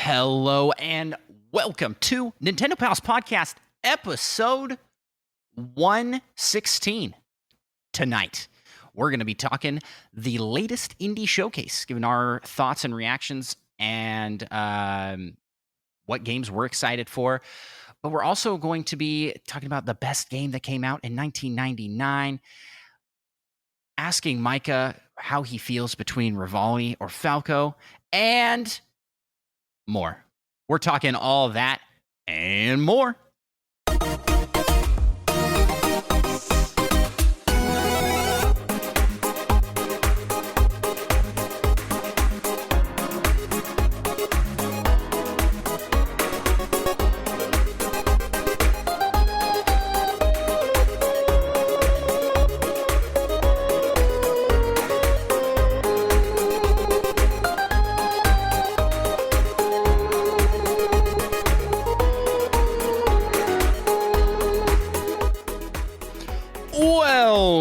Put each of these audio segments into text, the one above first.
Hello and welcome to Nintendo Pals Podcast, episode 116. Tonight, we're going to be talking the latest indie showcase, giving our thoughts and reactions and what games we're excited for. But we're also going to be talking about the best game that came out in 1999, asking Micah how he feels between Rivali or Falco, and more. We're talking all that and more.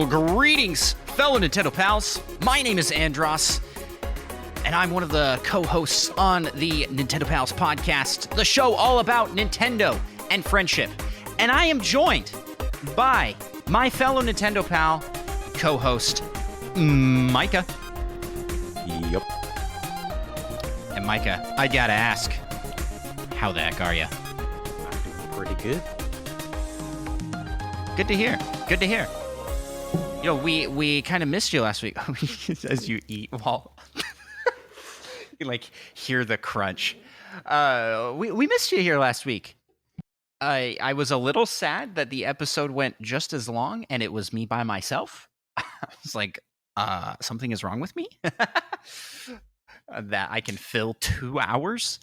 Greetings, fellow Nintendo pals. My name is Andross, and I'm one of the co-hosts on the Nintendo Pals podcast, the show all about Nintendo and friendship. And I am joined by my fellow Nintendo pal, co-host, Micah. Yep. And Micah, I gotta ask, how the heck are you? I'm doing pretty good. Good to hear. Good to hear. You know, we kind of missed you last week as you eat while you like hear the crunch. We missed you here last week. I was a little sad that the episode went just as long and it was me by myself. I was like, something is wrong with me that I can fill 2 hours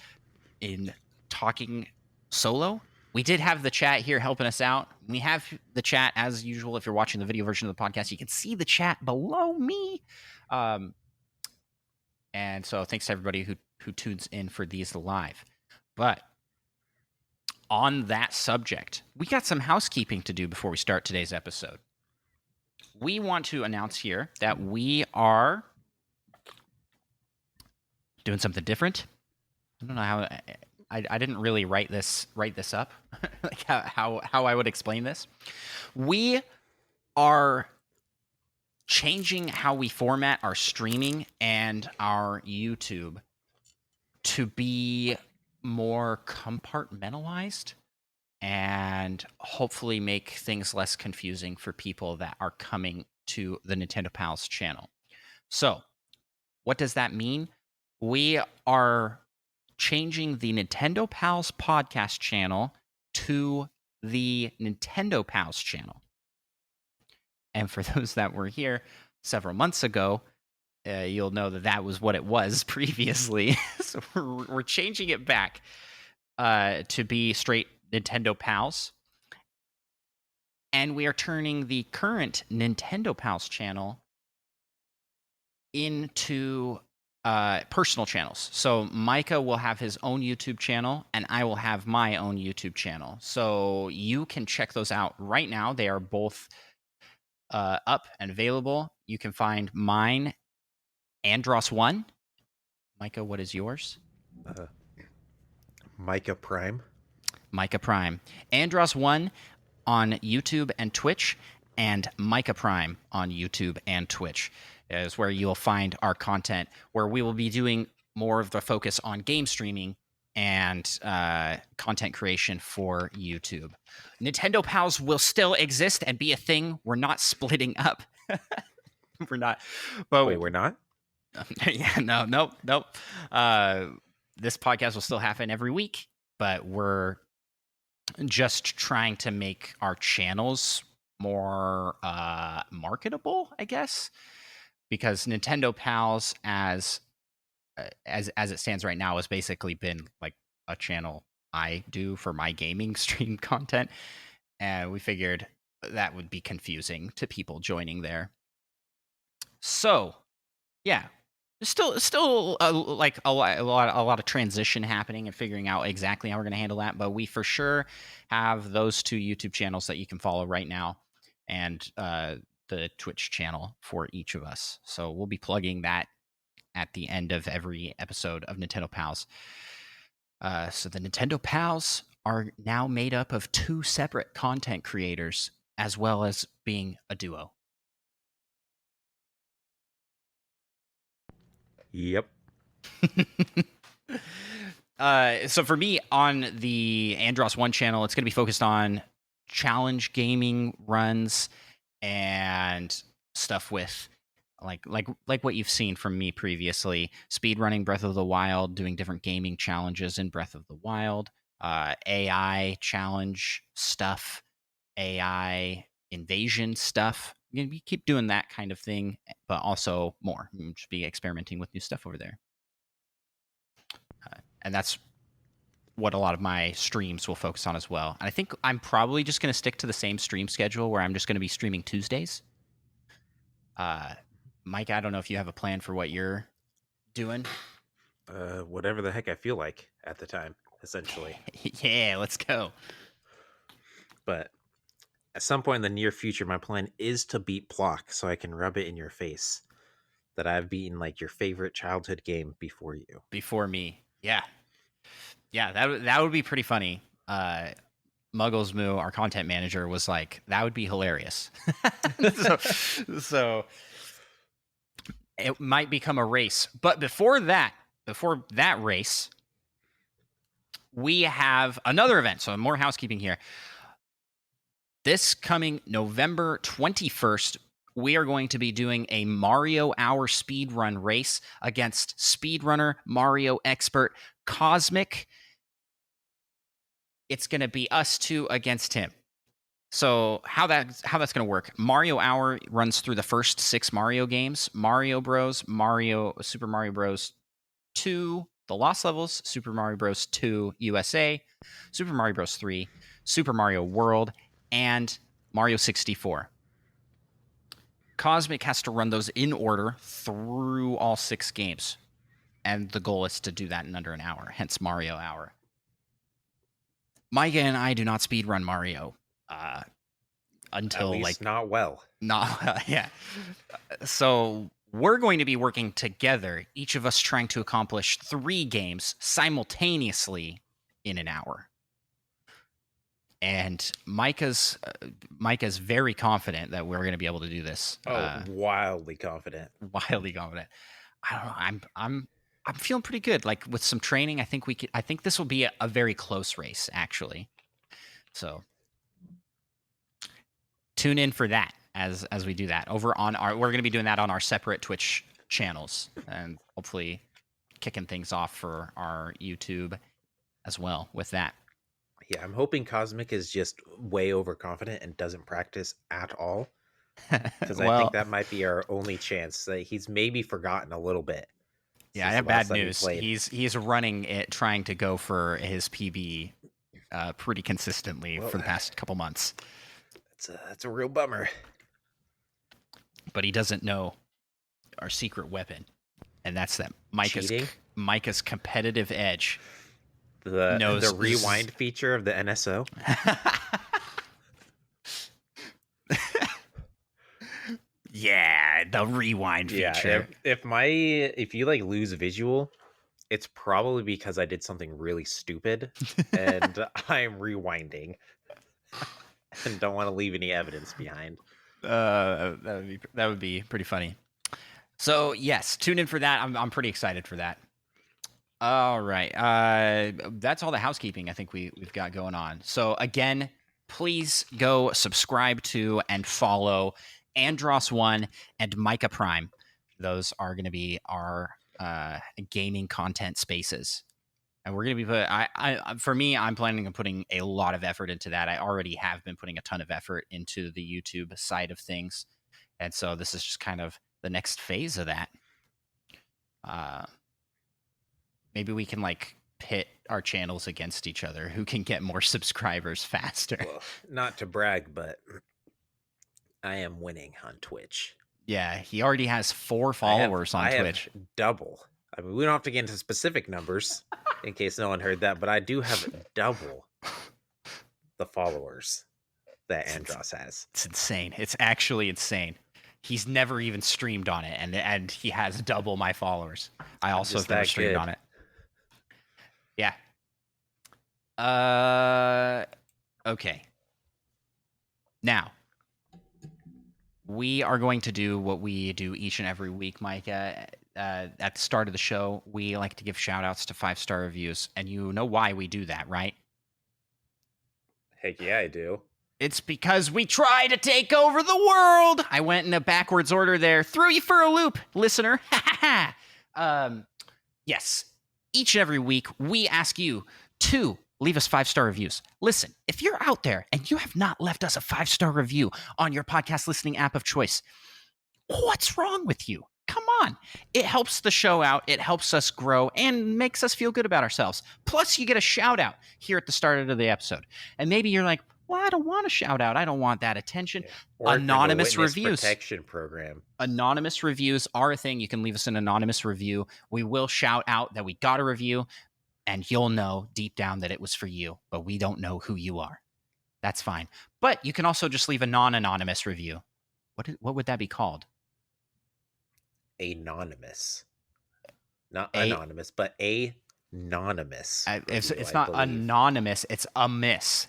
in talking solo. We did have the chat here helping us out. We have the chat as usual. If you're watching the video version of the podcast, you can see the chat below me. And so thanks to everybody who tunes in for these live. But on that subject, we got some housekeeping to do before we start today's episode. We want to announce here that we are doing something different. I don't know how... I didn't really write this up, like how I would explain this. We are changing how we format our streaming and our YouTube to be more compartmentalized and hopefully make things less confusing for people that are coming to the Nintendo Pals channel. So, what does that mean? We are changing the Nintendo Pals podcast channel to the Nintendo Pals channel. And for those that were here several months ago, you'll know that was what it was previously. So we're changing it back to be straight Nintendo Pals. And we are turning the current Nintendo Pals channel into personal channels. So Micah will have his own YouTube channel and I will have my own YouTube channel. So you can check those out right now. They are both up and available. You can find mine, Andross1. Micah, what is yours? Micah Prime. Micah Prime. Andross1 on YouTube and Twitch, and Micah Prime on YouTube and Twitch is where you'll find our content, where we will be doing more of the focus on game streaming and content creation for YouTube. Nintendo Pals will still exist and be a thing. We're not splitting up. We're not. But Wait, we're not? Yeah, nope. This podcast will still happen every week, but we're just trying to make our channels more marketable, I guess. Because Nintendo Pals, as it stands right now, has basically been like a channel I do for my gaming stream content, and we figured that would be confusing to people joining there. So, yeah, still like a lot of transition happening and figuring out exactly how we're going to handle that. But we for sure have those 2 YouTube channels that you can follow right now, and the Twitch channel for each of us. So we'll be plugging that at the end of every episode of Nintendo Pals. So the Nintendo Pals are now made up of two separate content creators, as well as being a duo. Yep. So for me on the Andross One channel, it's going to be focused on challenge gaming runs and stuff with like what you've seen from me previously, speed running Breath of the Wild, doing different gaming challenges in Breath of the Wild, AI challenge stuff, AI invasion stuff. We keep doing that kind of thing, but also more. We'll just be experimenting with new stuff over there. And that's what a lot of my streams will focus on as well. And I think I'm probably just going to stick to the same stream schedule where I'm just going to be streaming Tuesdays. Mike, I don't know if you have a plan for what you're doing. Whatever the heck I feel like at the time, essentially. Yeah, let's go. But at some point in the near future, my plan is to beat Plock so I can rub it in your face that I've beaten like your favorite childhood game before you. Before me. Yeah. Yeah, that would be pretty funny. Muggles Moo, our content manager, was like, that would be hilarious. so it might become a race. But before that race, we have another event. So more housekeeping here. This coming November 21st, we are going to be doing a Mario Hour speedrun race against speedrunner, Mario expert, Cosmic. It's going to be us two against him. So how that's going to work? Mario Hour runs through the first 6 Mario games: Mario Bros, Super Mario Bros 2, The Lost Levels, Super Mario Bros 2 USA, Super Mario Bros 3, Super Mario World, and Mario 64. Cosmic has to run those in order through all 6 games, and the goal is to do that in under an hour. Hence Mario Hour. Micah and I do not speedrun Mario. Until At least not well. Yeah. So we're going to be working together, each of us trying to accomplish 3 games simultaneously in an hour. And Micah's very confident that we're going to be able to do this. Wildly confident. Wildly confident. I don't know. I'm feeling pretty good. Like with some training, I think this will be a very close race, actually. So tune in for that as we do that over on we're going to be doing that on our separate Twitch channels, and hopefully kicking things off for our YouTube as well with that. Yeah, I'm hoping Cosmic is just way overconfident and doesn't practice at all, because I think that might be our only chance. He's maybe forgotten a little bit. Yeah, I have bad news. He's running it, trying to go for his PB pretty consistently for the past couple months. That's a real bummer. But he doesn't know our secret weapon, and that's that Micah's competitive edge. The rewind feature of the NSO. Yeah, the rewind feature. If you like lose visual, it's probably because I did something really stupid and I'm rewinding and don't want to leave any evidence behind. That would be pretty funny. So yes, tune in for that. I'm pretty excited for that. All right. That's all the housekeeping I think we've got going on. So again, please go subscribe to and follow Andross 1 and Micah Prime. Those are going to be our gaming content spaces. And we're going to be for me, I'm planning on putting a lot of effort into that. I already have been putting a ton of effort into the YouTube side of things. And so this is just kind of the next phase of that. Maybe we can like pit our channels against each other. Who can get more subscribers faster? Well, not to brag, but I am winning on Twitch. Yeah, he already has 4 followers on Twitch. Have double. I mean, we don't have to get into specific numbers in case no one heard that, but I do have double the followers that Andross has. It's insane. It's actually insane. He's never even streamed on it, and he has double my followers. I also have never streamed on it. Yeah. Okay. Now, we are going to do what we do each and every week, Micah. At the start of the show, we like to give shout outs to 5-star reviews. And you know why we do that, right? Heck yeah, I do. It's because we try to take over the world. I went in a backwards order there. Threw you for a loop, listener. Yes. Each and every week, we ask you to leave us 5-star reviews. Listen, if you're out there and you have not left us a 5-star review on your podcast listening app of choice, what's wrong with you? Come on. It helps the show out. It helps us grow and makes us feel good about ourselves. Plus, you get a shout out here at the start of the episode. And maybe you're like, well, I don't want a shout out. I don't want that attention. Or Anonymous the witness reviews. protection program. Anonymous reviews are a thing. You can leave us an anonymous review. We will shout out that we got a review, and you'll know deep down that it was for you, but we don't know who you are. That's fine. But you can also just leave a non-anonymous review. What would that be called? Anonymous. Not anonymous, but anonymous. It's not anonymous. It's a miss.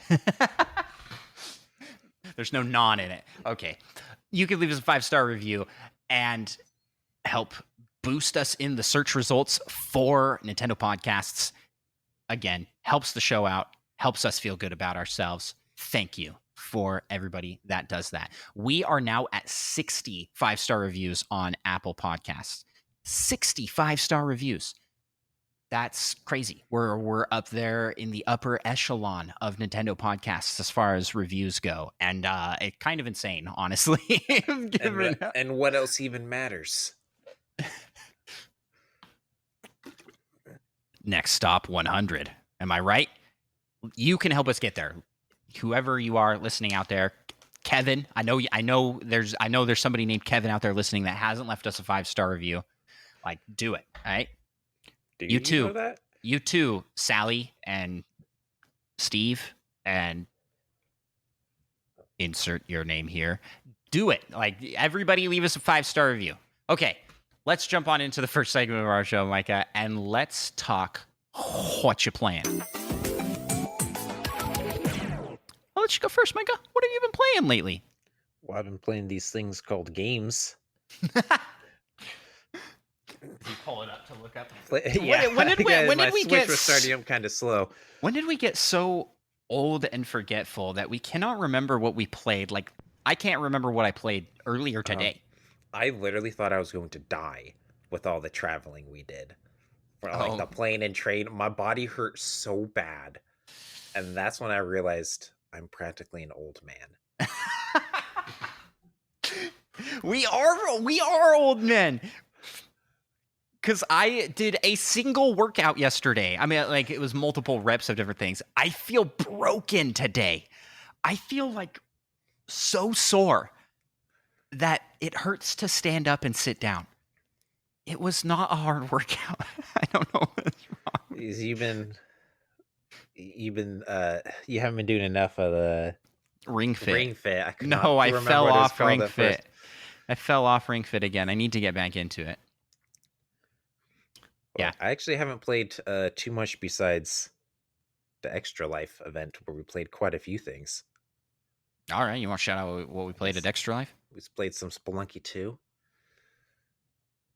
There's no non in it. Okay. You can leave us a 5-star review and help boost us in the search results for Nintendo podcasts. Again, helps the show out, helps us feel good about ourselves. Thank you for everybody that does that. We are now at 60 5-star reviews on Apple Podcasts. 60 5-star reviews. That's crazy. We're up there in the upper echelon of Nintendo podcasts as far as reviews go, and it's kind of insane, honestly. And what else even matters? Next stop, 100. Am I right? You can help us get there. Whoever you are listening out there, Kevin. I know there's somebody named Kevin out there listening that hasn't left us a 5-star review. Like, do it, all right? Do you too. know that? You too, Sally and Steve, and insert your name here. Do it. Like, everybody leave us a 5-star review. Okay, let's jump on into the first segment of our show, Micah, and let's talk what you playing. I'll let you go first, Micah. What have you been playing lately? Well, I've been playing these things called games. You pull it up to look up. Yeah, when did we get starting up kind of slow? When did we get so old and forgetful that we cannot remember what we played? Like, I can't remember what I played earlier today. I literally thought I was going to die with all the traveling we did. For like the plane and train, my body hurt so bad. And that's when I realized I'm practically an old man. We are old men. Because I did a single workout yesterday. I mean, like, it was multiple reps of different things. I feel broken today. I feel like so sore that it hurts to stand up and sit down. It was not a hard workout. I don't know what's wrong. You haven't been doing enough of the Ring Fit. Ring Fit. I fell off Ring Fit. I fell off Ring Fit again. I need to get back into it. Yeah, I actually haven't played too much besides the Extra Life event where we played quite a few things. All right, you want to shout out what we played at Extra Life? We played some Spelunky 2.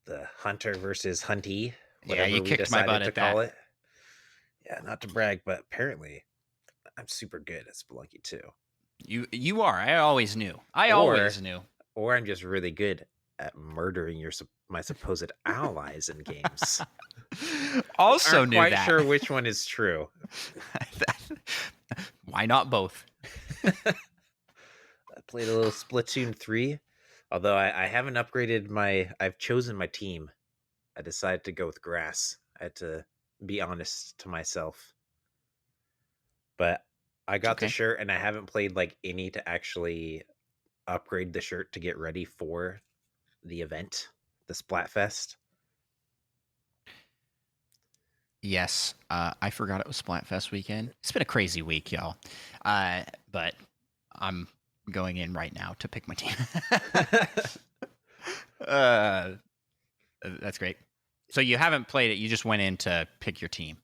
The Hunter versus Huntee. Yeah, you kicked my butt at that. Yeah, not to brag, but apparently I'm super good at Spelunky 2. You are. I always knew. Always knew. Or I'm just really good at murdering my supposed allies in games. Also knew that. Quite sure which one is true. Why not both? I played a little Splatoon 3, although I haven't upgraded I've chosen my team. I decided to go with grass. I had to be honest to myself. But I got the shirt, and I haven't played like any to actually upgrade the shirt to get ready for the event, the Splatfest. Yes, I forgot it was Splatfest weekend. It's been a crazy week, y'all. But I'm going in right now to pick my team. That's great. So you haven't played it. You just went in to pick your team.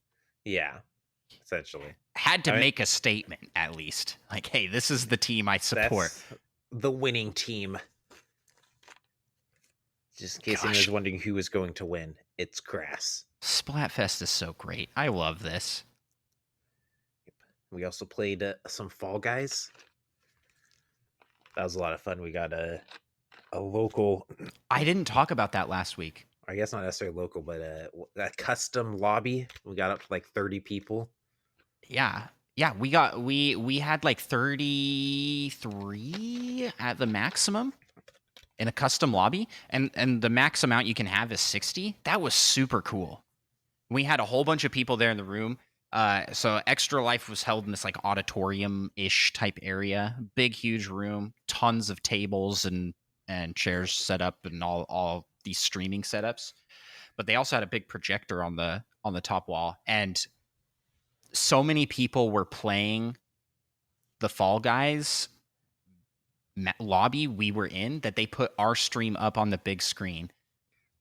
Yeah, essentially. had to I mean, make a statement at least. Like, hey, this is the team I support. that's the winning team. Just in case anyone Gosh, was wondering who was going to win, it's Grass. Splatfest is so great. I love this. We also played some Fall Guys. That was a lot of fun. We got a local, I didn't talk about that last week. I guess not necessarily local, but a custom lobby. We got up to like 30 people. Yeah. Yeah, we had like 33 at the maximum in a custom lobby, and the max amount you can have is 60. That was super cool. We had a whole bunch of people there in the room. So Extra Life was held in this like auditorium-ish type area, big huge room, tons of tables and chairs set up and all these streaming setups. But they also had a big projector on the top wall, and so many people were playing the Fall Guys lobby we were in that they put our stream up on the big screen.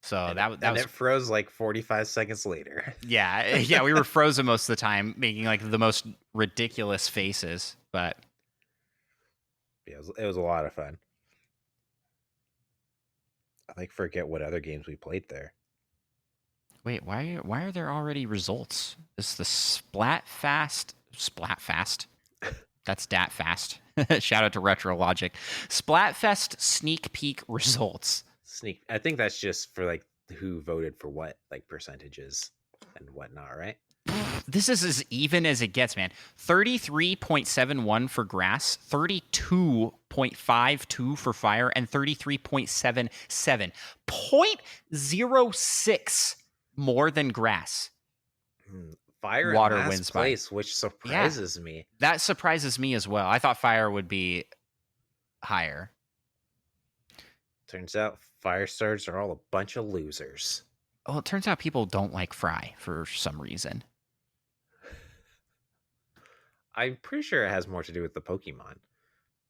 So that was it froze like 45 seconds later. yeah, we were frozen most of the time, making like the most ridiculous faces. But Yeah, it was a lot of fun. I like forget what other games we played there. wait, why are there already results? It's the Splatfast. That's dat fast. Shout out to Retro Logic. Splatfest sneak peek results. I think that's just for like who voted for what, like percentages and whatnot, right? This is as even as it gets, man. 33.71 for Grass, 32.52 for Fire, and 33.77. 0.06 more than Grass. Fire Water in last wins place, which surprises me. That surprises me as well. I thought Fire would be higher. Turns out Fire Stars are all a bunch of losers. Well, it turns out people don't like Fry for some reason. I'm pretty sure it has more to do with the Pokemon.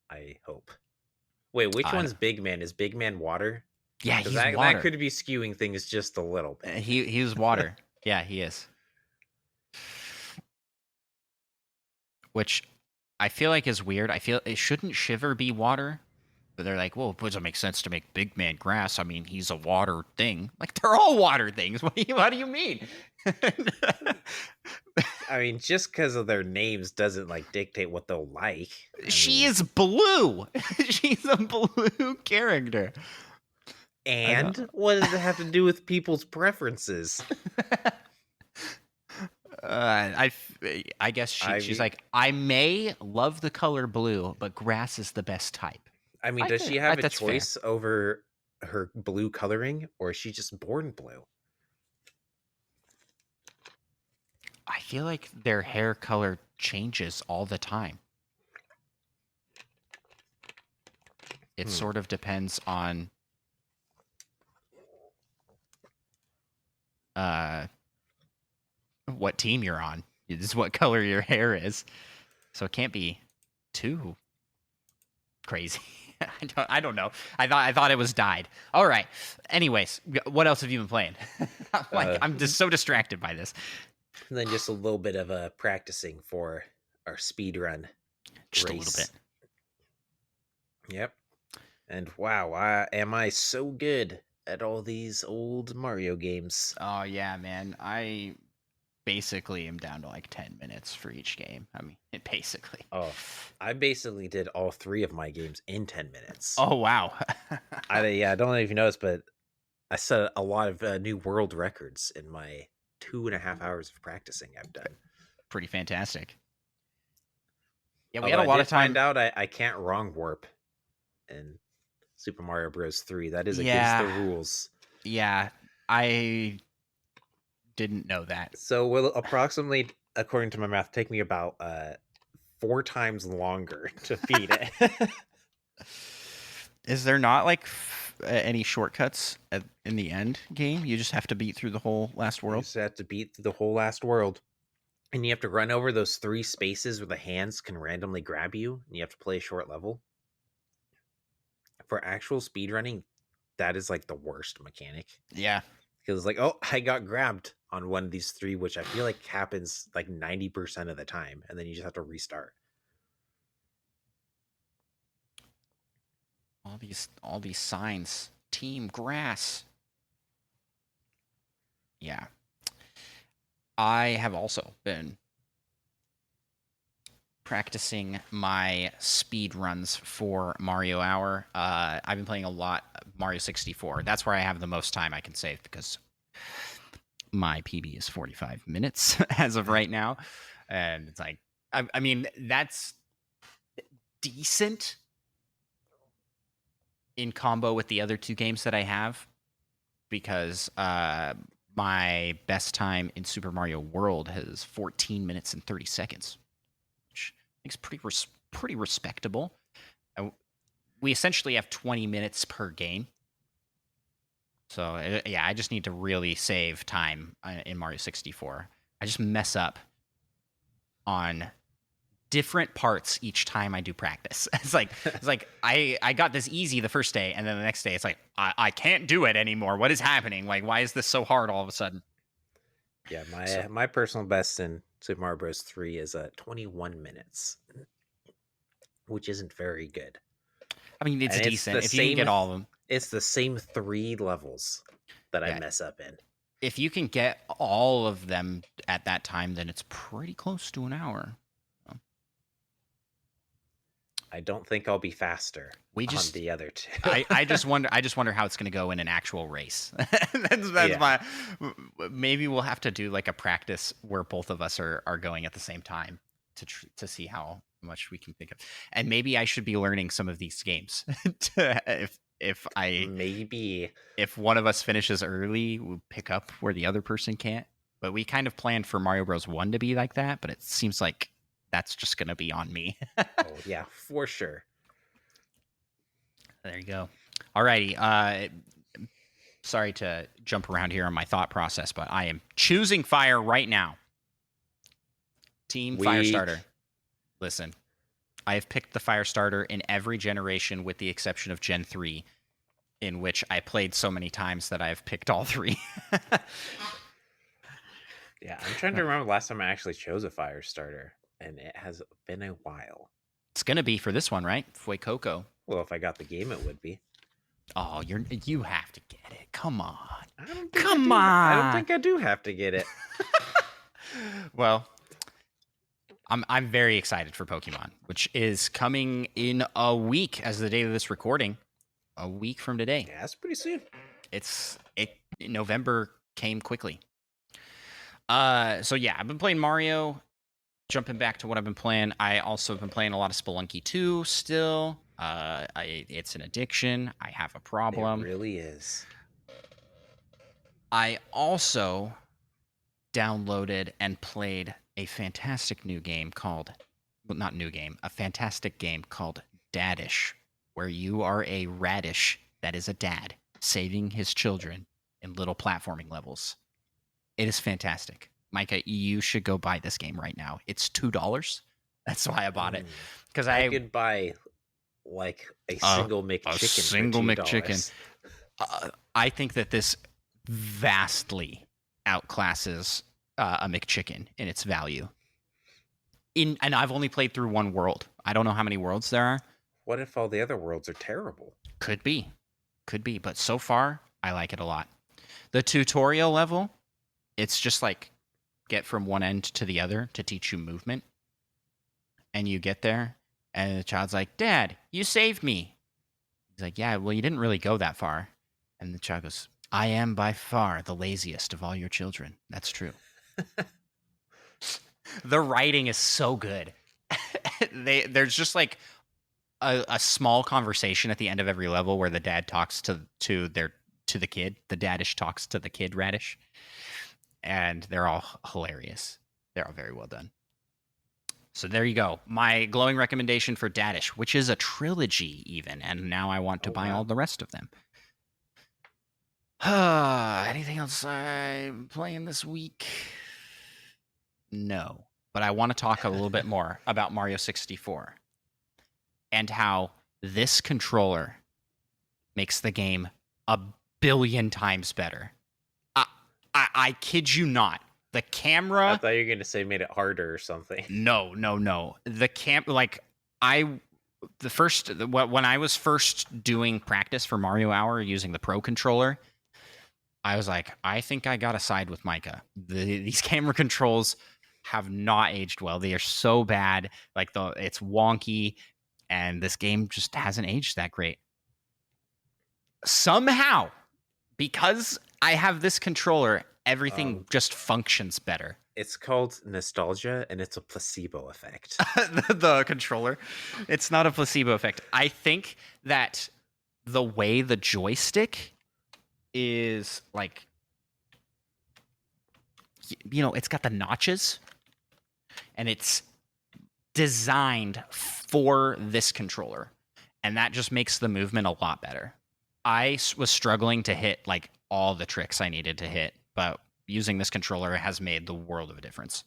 I hope. Wait, which one's Big Man? Is Big Man water? Yeah, he's water. water. That could be skewing things just a little bit. He was water. Yeah, he is. Which I feel like is weird. I feel it shouldn't Shiver be water. But they're like, well, it doesn't make sense to make Big Man Grass. I mean, he's a water thing. Like, they're all water things. What do you mean? I mean, just because of their names doesn't like dictate what they'll like. She is blue. She's a blue character. And what does it have to do with people's preferences? I guess she's like, I may love the color blue, but grass is the best type. I mean, does she have a choice over her blue coloring, or is she just born blue? I feel like their hair color changes all the time. It sort of depends on what team you're on. This is what color your hair is. So it can't be too crazy. I don't know. I thought it was dyed. All right. Anyways, what else have you been playing? I'm just so distracted by this. And then just a little bit of practicing for our speed run. Just race. A little bit. Yep. And wow, am I so good at all these old Mario games? Oh yeah, man. I basically am down to like 10 minutes for each game. I mean, basically. Oh, I basically did all 3 of my games in 10 minutes. Oh, wow. I don't know if you noticed, but I set a lot of new world records in my 2.5 hours of practicing I've done. Pretty fantastic. Yeah, we had a lot of time. Find out I can't wrong warp in Super Mario Bros. 3. That is against the rules. Yeah, I didn't know that. So will approximately, according to my math, take me about 4 times longer to beat it. Is there not like any shortcuts in the end game? You just have to beat through the whole last world? You just have to beat through the whole last world. And you have to run over those 3 spaces where the hands can randomly grab you. And you have to play a short level. For actual speedrunning, that is like the worst mechanic. Yeah. Because it's like, oh, I got grabbed. on one of these three, which I feel like happens like 90% of the time, and then you just have to restart. All these signs. Team grass. Yeah. I have also been practicing my speed runs for Mario Hour. I've been playing a lot of Mario 64. That's where I have the most time I can save because my PB is 45 minutes as of right now. And it's like, I mean, that's decent in combo with the other two games that I have because my best time in Super Mario World has 14 minutes and 30 seconds, which I think is pretty respectable. We essentially have 20 minutes per game. So, yeah, I just need to really save time in Mario 64. I just mess up on different parts each time I do practice. It's like I got this easy the first day, and then the next day it's like I can't do it anymore. What is happening? Like, why is this so hard all of a sudden? Yeah, my personal best in Super Mario Bros. 3 is 21 minutes, which isn't very good. I mean, it's And decent if you can get all of them. It's the same 3 levels that I mess up in. If you can get all of them at that time, then it's pretty close to an hour. I don't think I'll be faster on the other two. I just wonder how it's going to go in an actual race. That's my. Maybe we'll have to do like a practice where both of us are going at the same time to see how much we can pick up. And maybe I should be learning some of these games. if one of us finishes early, we'll pick up where the other person can't. But we kind of planned for Mario Bros. 1 to be like that, but it seems like that's just going to be on me. Oh, yeah, for sure. There you go. Alrighty. Sorry to jump around here on my thought process, but I am choosing fire right now. Team Firestarter. Listen, I have picked the Firestarter in every generation with the exception of Gen 3, in which I played so many times that I've picked all 3. Yeah, I'm trying to remember the last time I actually chose a Firestarter. And it has been a while. It's gonna be for this one, right? Fuecoco. Well, if I got the game, it would be. Oh, you have to get it. Come on. I don't think I do have to get it. Well, I'm very excited for Pokemon, which is coming in a week as the date of this recording. A week from today. Yeah, that's pretty soon. November came quickly. So yeah, I've been playing Mario. Jumping back to what I've been playing, I also have been playing a lot of Spelunky 2 still. It's an addiction. I have a problem. It really is. I also downloaded and played a fantastic game called Dadish, where you are a radish that is a dad saving his children in little platforming levels. It is fantastic. Micah, you should go buy this game right now. It's $2. That's why I bought it. Because I could buy like a single McChicken. A single McChicken. I think that this vastly outclasses a McChicken in its value. And I've only played through one world. I don't know how many worlds there are. What if all the other worlds are terrible? Could be. But so far, I like it a lot. The tutorial level, it's just like get from one end to the other to teach you movement. And you get there, and the child's like, "Dad, you saved me." He's like, "Yeah, well, you didn't really go that far." And the child goes, "I am by far the laziest of all your children. That's true." The writing is so good. There's just like a small conversation at the end of every level where the dad talks to the kid. The dadish talks to the kid radish. And they're all hilarious. They're all very well done. So there you go. My glowing recommendation for Dadish, which is a trilogy even, and now I want to buy all the rest of them. Anything else I'm playing this week? No. But I want to talk a little bit more about Mario 64 and how this controller makes the game a billion times better. I kid you not. The camera. I thought you were going to say made it harder or something. No. When I was first doing practice for Mario Hour using the Pro controller, I was like, I think I got to side with Micah. These camera controls have not aged well. They are so bad. Like it's wonky, and this game just hasn't aged that great. Somehow, because I have this controller, everything just functions better. It's called nostalgia, and it's a placebo effect. The controller, it's not a placebo effect. I think that the way the joystick is like, it's got the notches, and it's designed for this controller, and that just makes the movement a lot better. I was struggling to hit like all the tricks I needed to hit, but using this controller has made the world of a difference.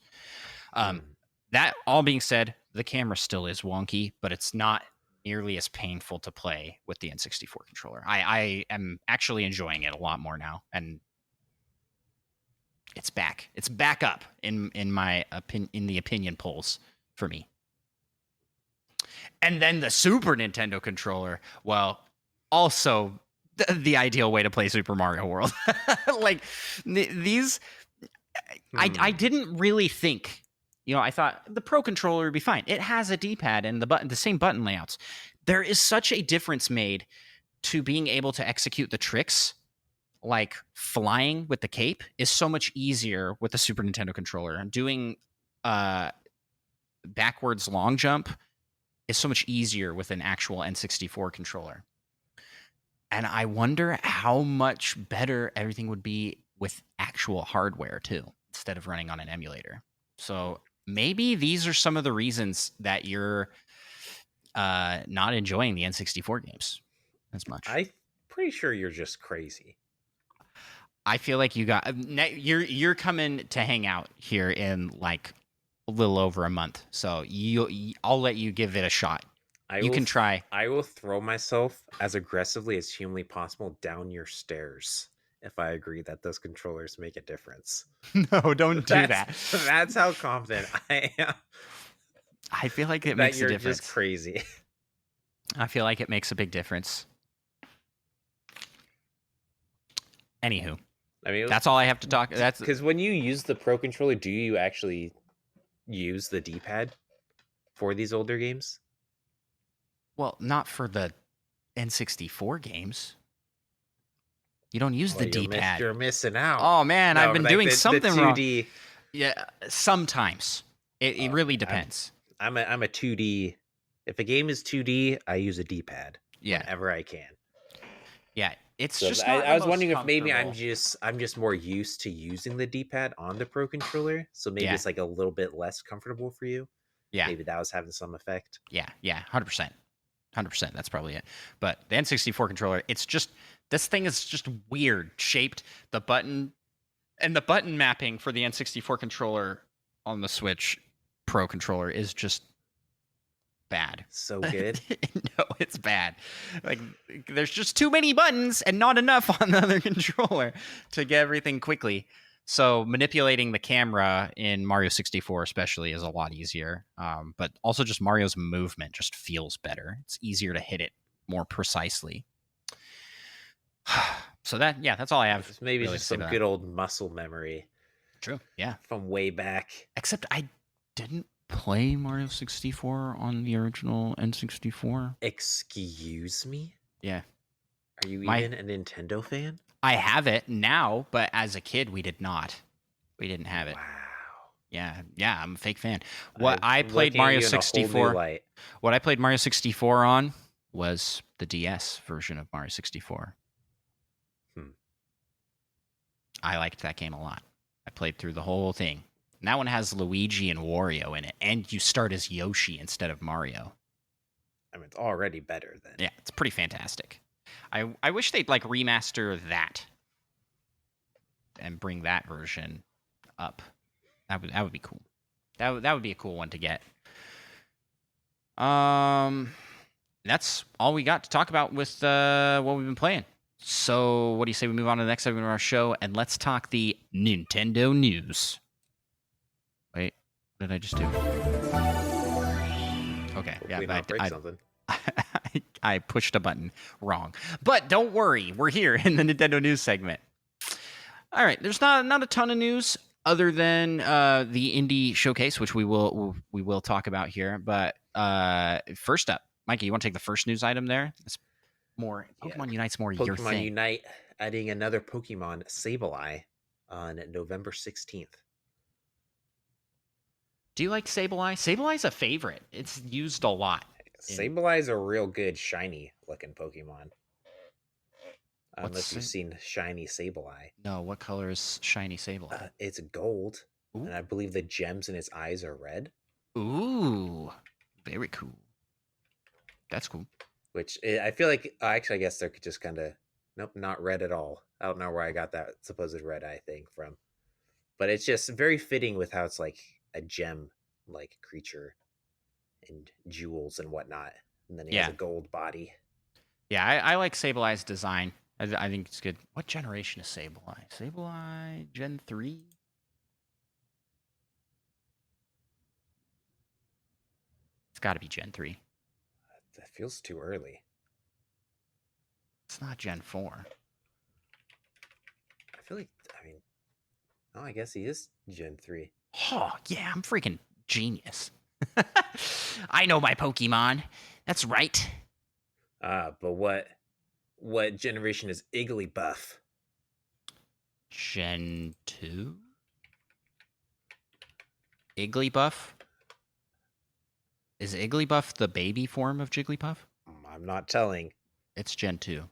That all being said, the camera still is wonky, but it's not nearly as painful to play with the N64 controller. I am actually enjoying it a lot more now, and it's back. It's back up in my in the opinion polls for me. And then the Super Nintendo controller, well, also the ideal way to play Super Mario World. Like these, I didn't really think. I thought the Pro controller would be fine. It has a D-pad and the same button layouts. There is such a difference made to being able to execute the tricks, like flying with the cape is so much easier with the Super Nintendo controller. And doing backwards long jump is so much easier with an actual N64 controller. And I wonder how much better everything would be with actual hardware too, instead of running on an emulator. So maybe these are some of the reasons that you're not enjoying the N64 games as much. I'm pretty sure you're just crazy. I feel like you're coming to hang out here in like a little over a month, so I'll let you give it a shot. You can try. I will throw myself as aggressively as humanly possible down your stairs if I agree that those controllers make a difference. No, don't do that. That's how confident I am. I feel like it makes a difference. You're just crazy. I feel like it makes a big difference. Anywho, I mean, that's all I have to talk. That's because when you use the Pro controller, do you actually use the D-pad for these older games? Well, not for the N64 games. You don't use the D-pad. You're missing out. Oh man, I've been doing something wrong. The Yeah, sometimes it really depends. I'm a 2D. If a game is 2D, I use a D-pad. Yeah, whenever I can. Yeah, it's so just. I was wondering if maybe I'm just more used to using the D-pad on the Pro controller, so maybe it's like a little bit less comfortable for you. Yeah, maybe that was having some effect. Yeah, 100%. That's probably it. But the N64 controller, it's just this thing is just weird shaped. The button mapping for the N64 controller on the Switch Pro controller is just bad. So good. No, it's bad. Like there's just too many buttons and not enough on the other controller to get everything quickly. So manipulating the camera in Mario 64 especially is a lot easier. But also just Mario's movement just feels better. It's easier to hit it more precisely. So that's all I have. Maybe really just some good old muscle memory. True. Yeah. From way back. Except I didn't play Mario 64 on the original N64. Excuse me? Yeah. Are you even a Nintendo fan? I have it now, but as a kid, we did not. We didn't have it. Wow. Yeah, I'm a fake fan. I played Mario 64 on was the DS version of Mario 64. I liked that game a lot. I played through the whole thing. And that one has Luigi and Wario in it, and you start as Yoshi instead of Mario. I mean, it's already better than. Yeah, it's pretty fantastic. I wish they'd like remaster that and bring that version up. That would be cool. That would be a cool one to get. That's all we got to talk about with what we've been playing. So, what do you say we move on to the next segment of our show and let's talk the Nintendo news? Wait, what did I just do? Okay, Hopefully not break something. I pushed a button wrong. But don't worry, we're here in the Nintendo news segment. All right, there's not a ton of news other than the indie showcase, which we will talk about here. But first up, Micah, you want to take the first news item there? It's more Pokemon Unite's more your Pokemon thing. Unite adding another Pokemon, Sableye, on November 16th. Do you like Sableye? Sableye's a favorite. It's used a lot. Sableye is a real good shiny looking Pokemon. Unless you've seen shiny Sableye. No, what color is shiny Sableye? It's gold. Ooh. And I believe the gems in its eyes are red. Ooh, very cool. That's cool. Which I feel like, actually, I guess they're just kind of, nope, not red at all. I don't know where I got that supposed red eye thing from. But it's just very fitting with how it's like a gem-like creature and jewels and whatnot. And then he has a gold body. Yeah, I like Sableye's design. I think it's good. What generation is Sableye? Sableye Gen 3? It's got to be Gen 3. That feels too early. It's not Gen 4. I feel like, oh, I guess he is Gen 3. Oh, yeah, I'm freaking genius. I know my Pokemon. That's right. But what generation is Igglybuff? Gen 2? Igglybuff? Is Igglybuff the baby form of Jigglypuff? I'm not telling. It's Gen 2.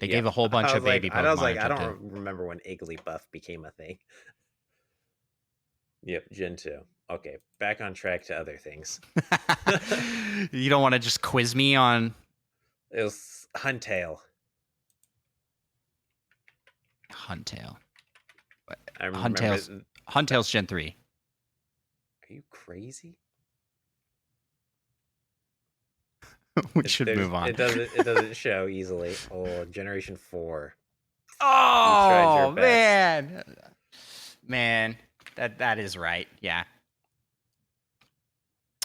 They gave a whole bunch of baby Pokemon. I was like, I don't remember when Igglybuff became a thing. Yep, Gen 2. Okay, back on track to other things. You don't want to just quiz me on... It was Huntail. Huntail. Huntail's Gen 3. Are you crazy? We should move on. It doesn't show easily. Oh, Generation 4. Oh, man. That is right. Yeah.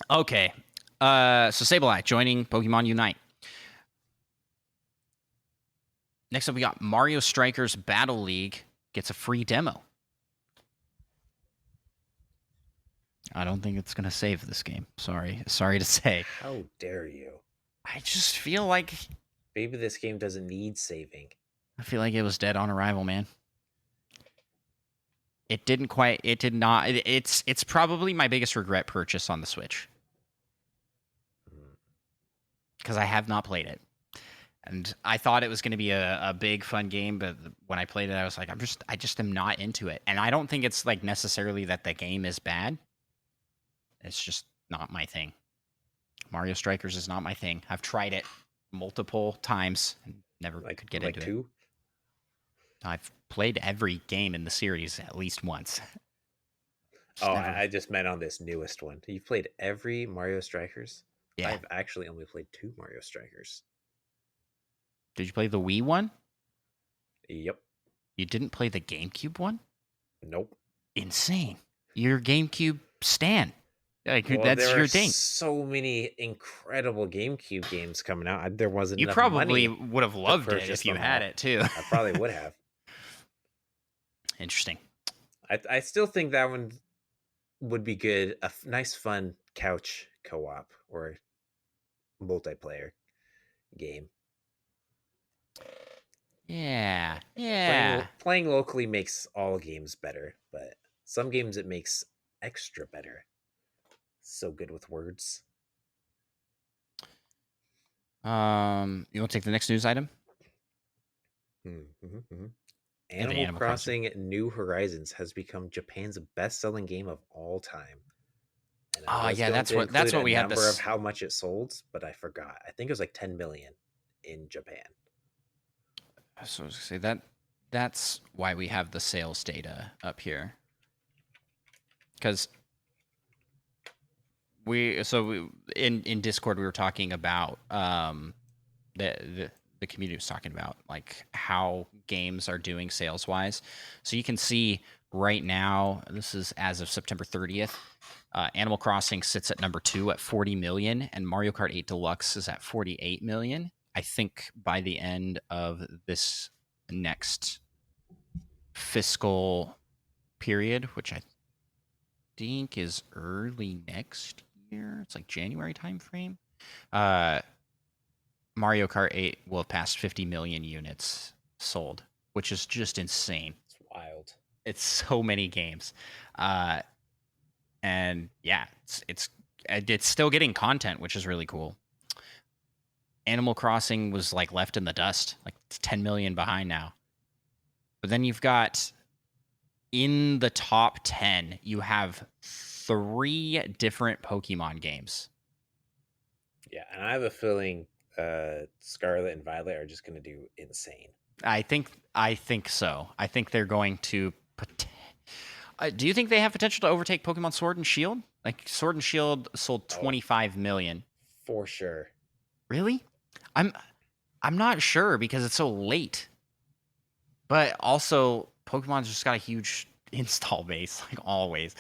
Okay. So Sableye joining Pokemon Unite. Next up, we got Mario Strikers Battle League gets a free demo. I don't think it's going to save this game. Sorry to say. How dare you? I just feel like... Maybe this game doesn't need saving. I feel like it was dead on arrival, man. It did not. It's probably my biggest regret purchase on the Switch. Because I have not played it. And I thought it was going to be a big fun game, but when I played it, I was like, I just am not into it. And I don't think it's like necessarily that the game is bad. It's just not my thing. Mario Strikers is not my thing. I've tried it multiple times and never could get into it. I've played every game in the series at least once. I just meant on this newest one. You've played every Mario Strikers? Yeah. I've actually only played 2 Mario Strikers. Did you play the Wii one? Yep. You didn't play the GameCube one? Nope. Insane. You're GameCube stan. That's your thing. So many incredible GameCube games coming out. There wasn't. You enough probably money would have loved it if you had it too. I probably would have. Interesting. I still think that one would be good. A nice, fun couch co-op or multiplayer game. Yeah. Playing locally makes all games better, but some games it makes extra better. So good with words. You want to take the next news item? Animal Crossing New Horizons has become Japan's best-selling game of all time. That's what we had. Number of how much it sold, but I forgot. I think it was like 10 million in Japan. So I was gonna say that's why we have the sales data up here, because in Discord we were talking about the the community was talking about, like how games are doing sales wise. So you can see right now, this is as of September 30th. Animal Crossing sits at number 2 at 40 million, and Mario Kart 8 Deluxe is at 48 million. I think by the end of this next fiscal period, which I think is early next year, it's like January timeframe. Mario Kart 8 will have passed 50 million units sold, which is just insane. It's wild. It's so many games, and yeah, it's still getting content, which is really cool. Animal Crossing was like left in the dust, like it's 10 million behind now. But then you've got in the top 10, you have 3 different Pokemon games. Yeah, and I have a feeling Scarlet and Violet are just going to do insane. I think so. I think they're going to. Do you think they have potential to overtake Pokemon Sword and Shield? Like Sword and Shield sold 25 million. For sure. Really? I'm not sure because it's so late. But also, Pokemon's just got a huge install base, like always.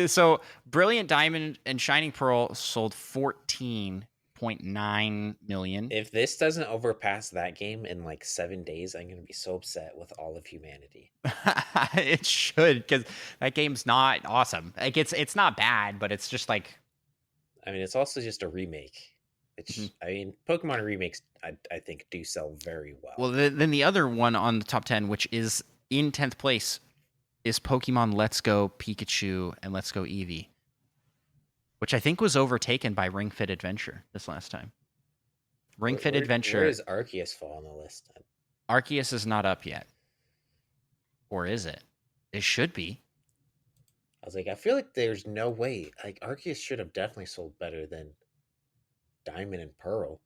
So Brilliant Diamond and Shining Pearl sold 14.9 million. If this doesn't overpass that game in like 7 days, I'm going to be so upset with all of humanity. It should, because that game's not awesome. Like it's not bad, but it's just like. I mean, it's also just a remake. I mean, Pokemon remakes, I think, do sell very well. Well, then the other one on the top 10, which is in 10th place, is Pokemon Let's Go Pikachu and Let's Go Eevee, which I think was overtaken by Ring Fit Adventure this last time. Ring Fit Adventure. Where does Arceus fall on the list? Arceus is not up yet. Or is it? It should be. I was like, I feel like there's no way. Like, Arceus should have definitely sold better than Diamond and Pearl.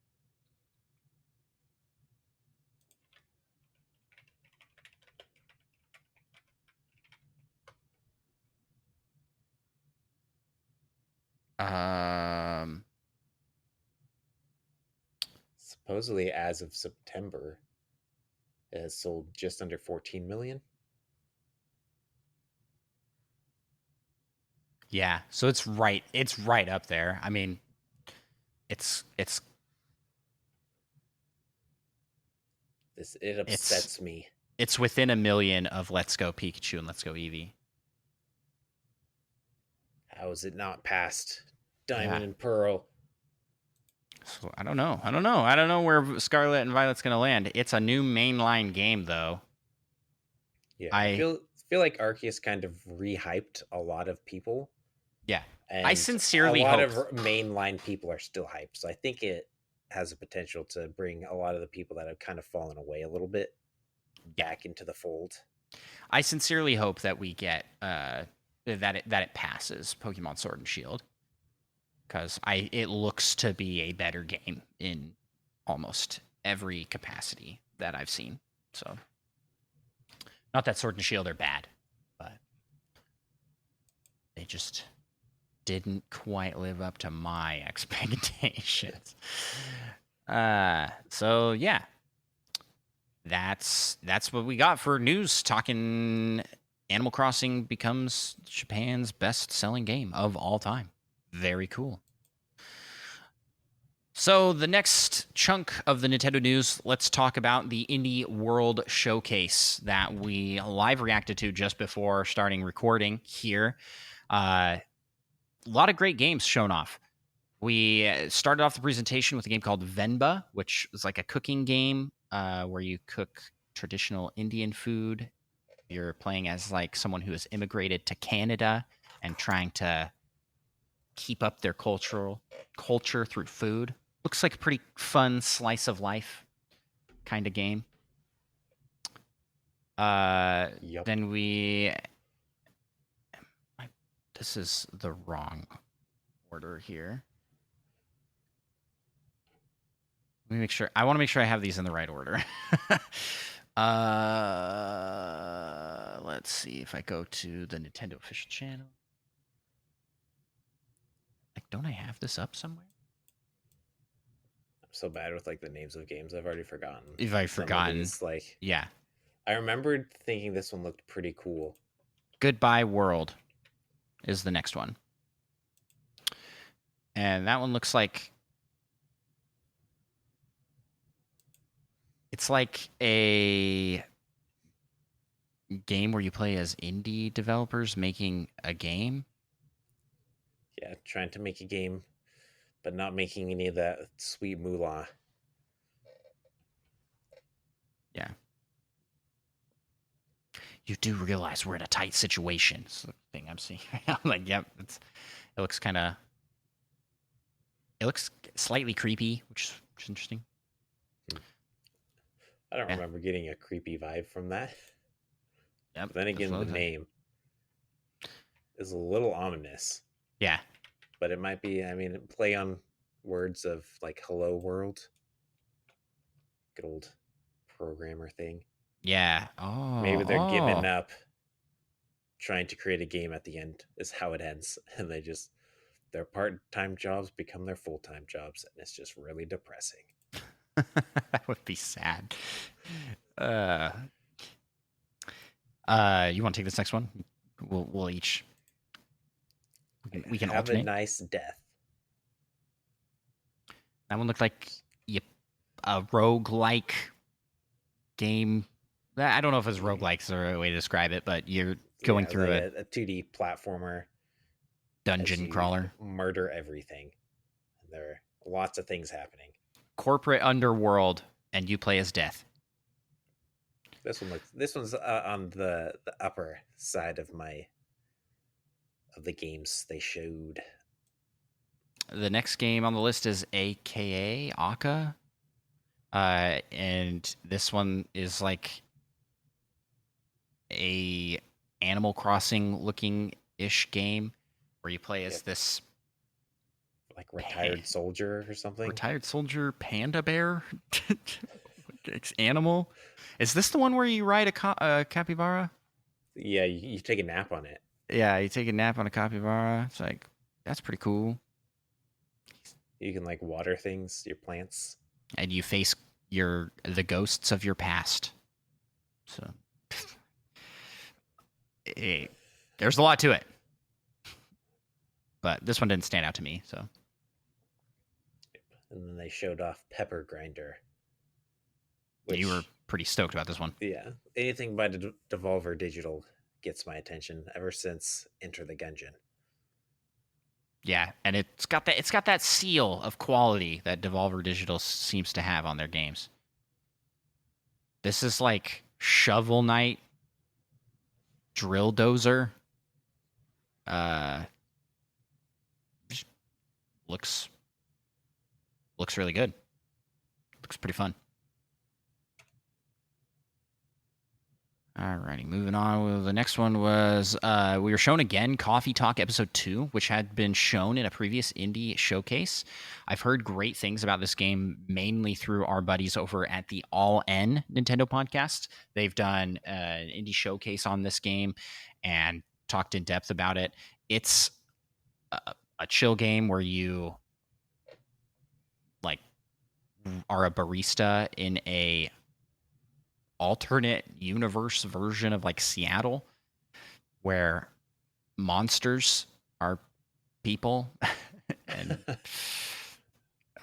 Supposedly, as of September, it has sold just under 14 million. Yeah, so it's right up there. I mean, it upsets me. It's within 1 million of Let's Go Pikachu and Let's Go Eevee. How is it not past Diamond and Pearl? So I don't know. I don't know where Scarlet and Violet's going to land. It's a new mainline game, though. Yeah, I feel like Arceus kind of rehyped a lot of people. Yeah, and I sincerely hope a lot of mainline people are still hyped. So I think it has a potential to bring a lot of the people that have kind of fallen away a little bit back into the fold. I sincerely hope that we get that it passes Pokemon Sword and Shield, because it looks to be a better game in almost every capacity that I've seen. So, not that Sword and Shield are bad, but they just didn't quite live up to my expectations. So yeah, that's what we got for news. Talking Animal Crossing becomes Japan's best-selling game of all time. Very cool. So the next chunk of the Nintendo news, let's talk about the Indie World Showcase that we live reacted to just before starting recording here. A lot of great games shown off. We started off the presentation with a game called Venba, which is like a cooking game where you cook traditional Indian food. You're playing as like someone who has immigrated to Canada and trying to keep up their culture through food. Looks like a pretty fun slice of life kind of game. Yep. Then this is the wrong order here. Let me make sure. I want to make sure I have these in the right order. Let's see if I go to the Nintendo official channel. Like, don't I have this up somewhere? so bad with like the names of games. I've already forgotten. If I've Some of forgotten, these, like yeah. I remembered thinking this one looked pretty cool. Goodbye World is the next one, and that one looks like it's like a game where you play as indie developers making a game. Yeah, trying to make a game, but not making any of that sweet moolah. Yeah. You do realize we're in a tight situation. It's the thing I'm seeing. I'm like, yep. It looks kind of. It looks slightly creepy, which is interesting. I don't Yeah. remember getting a creepy vibe from that. Yep. But then again, the name is a little ominous. Yeah. But it might be, I mean, play on words of like hello world. Good old programmer thing. Yeah. Oh. Maybe they're giving up trying to create a game at the end is how it ends. And they just their part-time jobs become their full-time jobs, and it's just really depressing. That would be sad. You want to take this next one? We'll each we can have alternate. A nice death. That one looked like a roguelike game. I don't know if it's roguelike is the right way to describe it, but you're going through like a 2D platformer. Dungeon crawler. Murder everything. And there are lots of things happening. Corporate underworld, and you play as Death. This one's on the upper side of the games they showed. The next game on the list is AKA Aka. And this one is like a Animal Crossing looking ish game where you play as this like retired soldier or something. Retired soldier panda bear animal. Is this the one where you ride a capybara? Yeah, you take a nap on it. Yeah, you take a nap on a capybara. It's like, that's pretty cool. You can like water things, your plants, and you face the ghosts of your past. So there's a lot to it, but this one didn't stand out to me. So, and then they showed off Pepper Grinder. You were pretty stoked about this one. Yeah, anything by Devolver Digital gets my attention ever since Enter the Gungeon. Yeah, and it's got that seal of quality that Devolver Digital seems to have on their games. This is like Shovel Knight, Drill Dozer. Looks really good. Looks pretty fun. Alrighty, moving on. Well, the next one was we were shown again Coffee Talk Episode 2, which had been shown in a previous indie showcase. I've heard great things about this game, mainly through our buddies over at the All N Nintendo podcast. They've done an indie showcase on this game and talked in depth about it. It's a chill game where you like are a barista in a alternate universe version of like Seattle where monsters are people and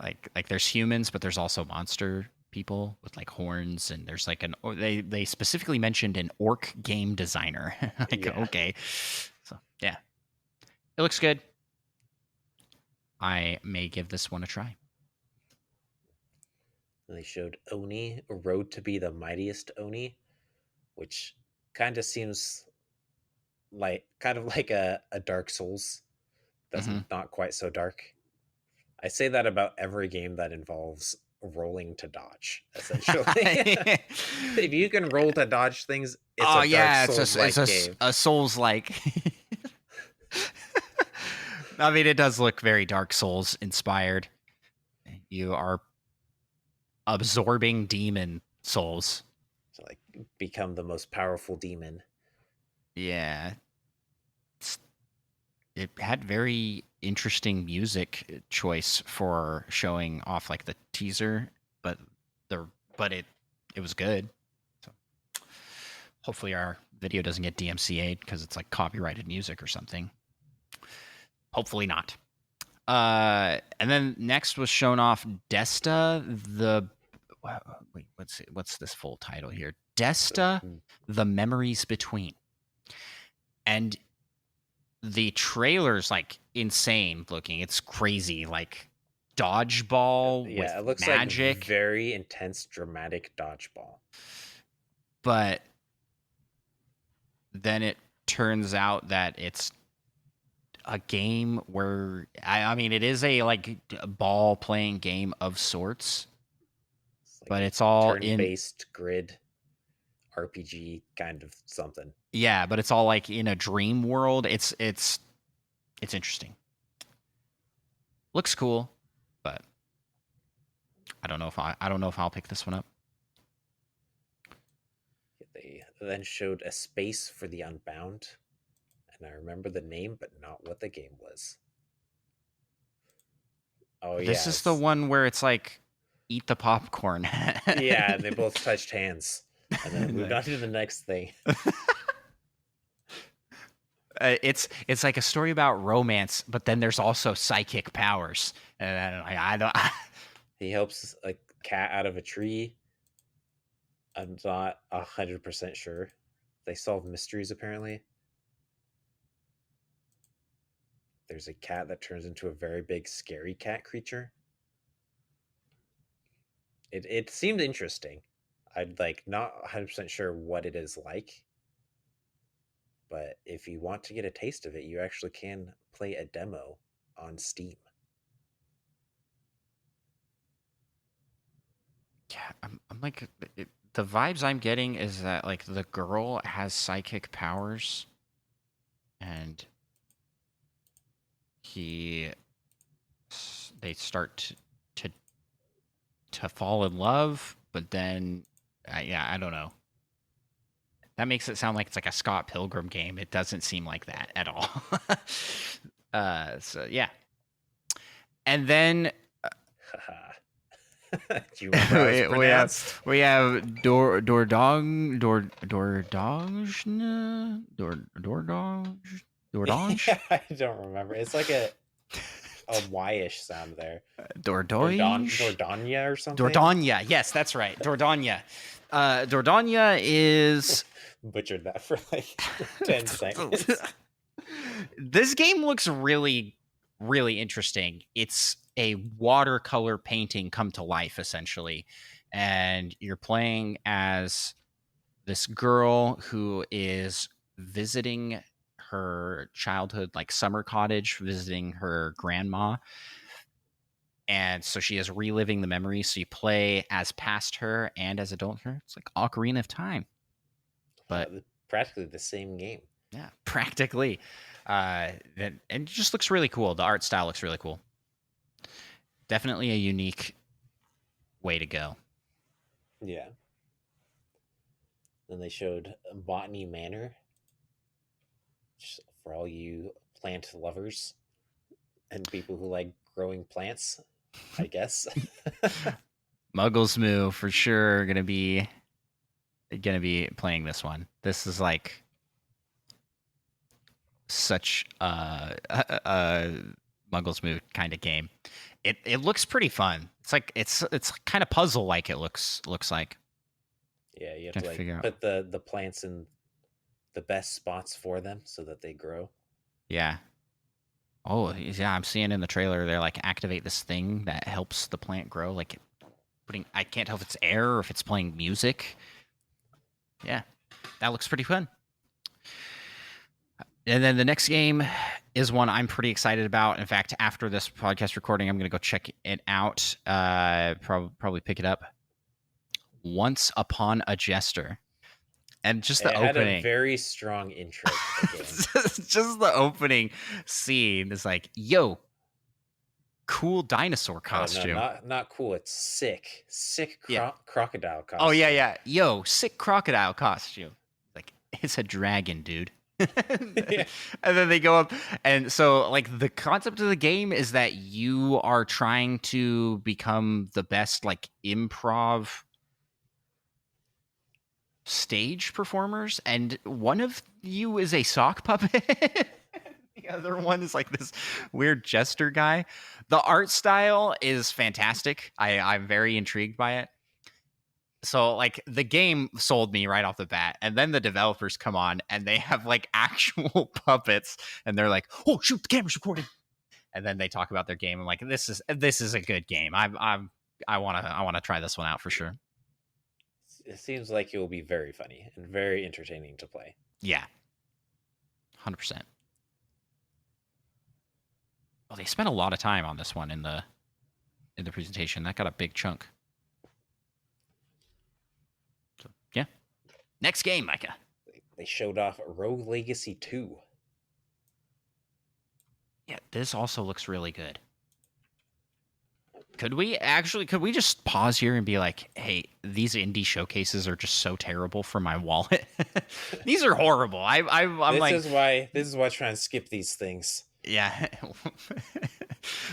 like there's humans, but there's also monster people with like horns, and there's like they specifically mentioned an orc game designer. Okay. So yeah, it looks good. I may give this one a try. They showed Oni, Road to be the Mightiest Oni, which kind of seems like a Dark Souls that's not quite so dark. I say that about every game that involves rolling to dodge, essentially. If you can roll to dodge things, it's a Dark Souls-like game. A Souls-like. I mean, it does look very Dark Souls inspired. You are absorbing demon souls to like become the most powerful demon. Yeah, it had very interesting music choice for showing off like the teaser, but the but it was good. So hopefully our video doesn't get DMCA'd because it's like copyrighted music or something. Hopefully not. And then next was shown off Desta the wait, what's this full title here? Desta the Memories Between. And the trailer's like insane looking. It's crazy, like dodgeball with it looks magic. like very intense, dramatic dodgeball. But then it turns out that it's a game where I mean it is a like ball playing game of sorts, but it's all turn-based grid RPG kind of something. Yeah, but it's all like in a dream world. It's interesting. Looks cool, but I don't know if I'll pick this one up. They then showed A Space for the Unbound, and I remember the name, but not what the game was. Oh, This is the one where it's like eat the popcorn. Yeah, they both touched hands, and then moved on to the next thing. It's like a story about romance, but then there's also psychic powers, and I don't. He helps a cat out of a tree. I'm not 100% sure. They solve mysteries apparently. There's a cat that turns into a very big, scary cat creature. It seemed interesting. I'd like not 100% sure what it is like. But if you want to get a taste of it, you actually can play a demo on Steam. Yeah, I'm like the vibes I'm getting is that like the girl has psychic powers, and they start to fall in love, but then I don't know. That makes it sound like it's like a Scott Pilgrim game. It doesn't seem like that at all. So yeah, and then Do you remember how it's pronounced? we have Dordange. Yeah, I don't remember. It's like a Y-ish sound there. Dordania or something. Dordania. Yes, that's right. Dordania. Dordania is butchered that for like 10 seconds. This game looks really, really interesting. It's a watercolor painting come to life, essentially. And you're playing as this girl who is visiting her childhood, like summer cottage, visiting her grandma. And so she is reliving the memories. So you play as past her and as adult her. It's like Ocarina of Time. But practically the same game. Yeah, practically. And it just looks really cool. The art style looks really cool. Definitely a unique way to go. Yeah. Then they showed Botany Manor, for all you plant lovers and people who like growing plants, I guess. Muggles Moo for sure gonna be playing this one. This is like such a Muggles Moo kind of game. It looks pretty fun. It's like it's kind of puzzle like it looks like. Yeah, you have to like put the plants in the best spots for them so that they grow. Yeah. Oh, yeah, I'm seeing in the trailer they're like activate this thing that helps the plant grow, like I can't tell if it's air or if it's playing music. Yeah. That looks pretty fun. And then the next game is one I'm pretty excited about. In fact, after this podcast recording, I'm going to go check it out. Probably pick it up. Once Upon a Jester. And just the opening. Had a very strong intro to the game. Just the opening scene is like, yo, cool dinosaur costume. Oh, no, not cool. It's sick. Sick crocodile costume. Oh, yeah. Yo, sick crocodile costume. Like, it's a dragon, dude. Yeah. And then they go up, and so like the concept of the game is that you are trying to become the best like improv stage performers, and one of you is a sock puppet. The other one is like this weird jester guy. The art style is fantastic. I'm very intrigued by it. So like the game sold me right off the bat, and then the developers come on and they have like actual puppets, and they're like, "Oh shoot, the camera's recording," and then they talk about their game. I'm like, this is a good game. I wanna try this one out for sure. It seems like it will be very funny and very entertaining to play. Yeah, 100%. Oh, they spent a lot of time on this one in the presentation. That got a big chunk. So yeah, next game, Micah. They showed off Rogue Legacy 2. Yeah, this also looks really good. Could we just pause here and be like, hey, these indie showcases are just so terrible for my wallet. These are horrible. I'm this like, is why I try and skip these things. yeah,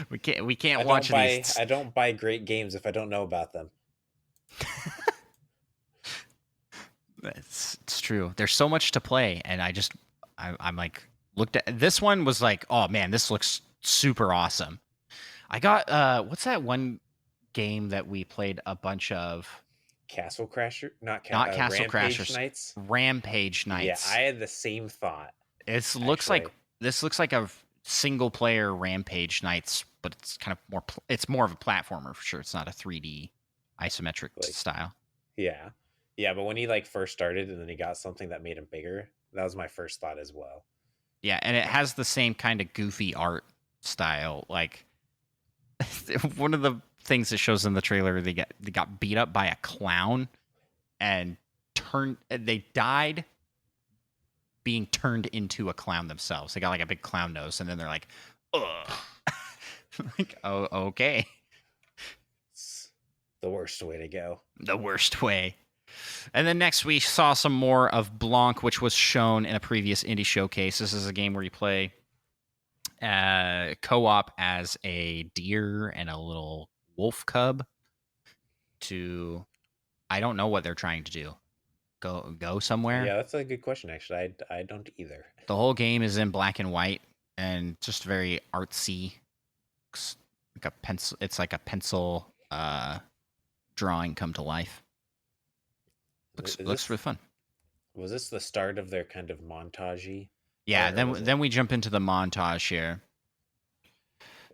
we can't watch these. I don't buy great games if I don't know about them. It's true. There's so much to play, and I'm like looked at this one was like, oh man, this looks super awesome. I got what's that one game that we played a bunch of? Castle Crasher, not Castle Rampage Crashers. Knights. Rampage Knights. Yeah, I had the same thought. This looks like a single player Rampage Knights, but it's kind of more. It's more of a platformer for sure. It's not a 3D isometric style. Yeah, yeah. But when he like first started, and then he got something that made him bigger, that was my first thought as well. Yeah, and it has the same kind of goofy art style. Like one of the things that shows in the trailer, they got beat up by a clown and they died being turned into a clown themselves. They got like a big clown nose, and then they're like, ugh. Like, oh, okay. It's the worst way to go. The worst way. And then next we saw some more of Blanc, which was shown in a previous indie showcase. This is a game where you play co-op as a deer and a little wolf cub I don't know what they're trying to do. Go somewhere. Yeah, that's a good question actually. I don't either. The whole game is in black and white and just very artsy. Like a pencil, it's like a pencil drawing come to life. Looks really fun. Was this the start of their kind of montage-y? Yeah, then we jump into the montage here.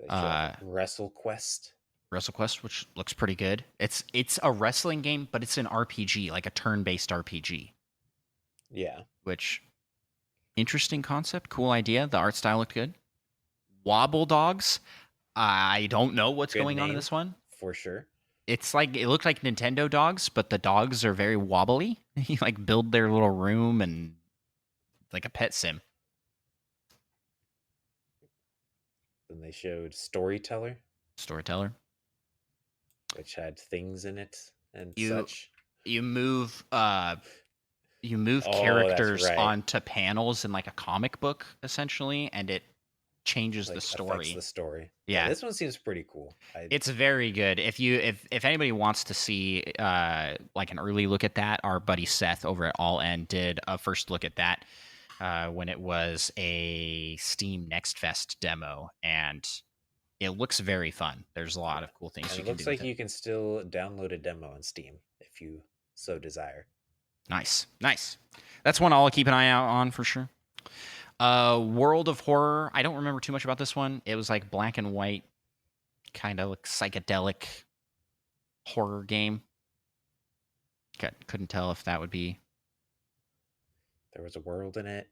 WrestleQuest, which looks pretty good. It's a wrestling game, but it's an RPG, like a turn-based RPG. Yeah. Which, interesting concept, cool idea. The art style looked good. Wobble Dogs. I don't know what's going on in this one. For sure. It's like, it looked like Nintendo dogs, but the dogs are very wobbly. You like build their little room and like a pet sim. Then they showed Storyteller, which had things in it and such. You move characters onto panels in like a comic book essentially, and it changes the story. The story. Yeah, this one seems pretty cool. It's very good. If anybody wants to see like an early look at that, our buddy Seth over at All End did a first look at that when it was a Steam Next Fest demo, and it looks very fun. There's a lot of cool things you can do. It looks like you can still download a demo on Steam if you so desire. Nice. That's one I'll keep an eye out on for sure. World of Horror. I don't remember too much about this one. It was like black and white, kind of like psychedelic horror game. Couldn't tell if that would be. There was a world in it.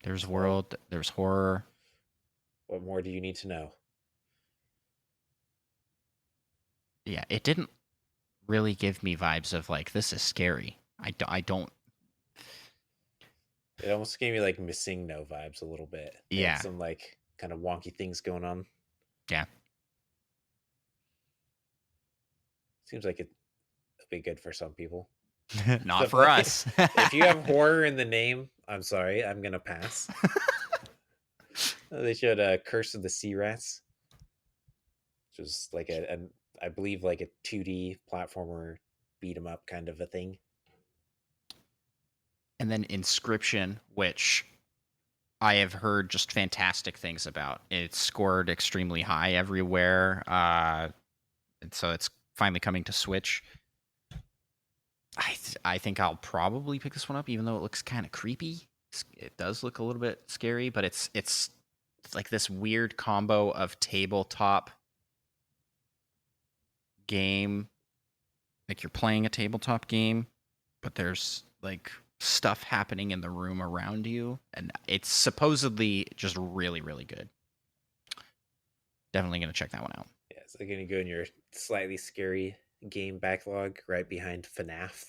There's world. There's horror. What more do you need to know? Yeah, it didn't really give me vibes of like, this is scary. I don't. It almost gave me like Missing No vibes a little bit. Yeah. Some like kind of wonky things going on. Yeah. Seems like it'll be good for some people. Not for us. If you have horror in the name, I'm sorry. I'm gonna pass. They showed Curse of the Sea Rats, which was like I believe like a 2D platformer beat 'em up kind of a thing. And then Inscription, which I have heard just fantastic things about. It's scored extremely high everywhere, and so it's finally coming to Switch. I think I'll probably pick this one up, even though it looks kind of creepy. It does look a little bit scary, but it's like this weird combo of tabletop game, like you're playing a tabletop game, but there's like stuff happening in the room around you, and it's supposedly just really, really good. Definitely gonna check that one out. Yeah, so they're gonna go in your slightly scary game backlog right behind FNAF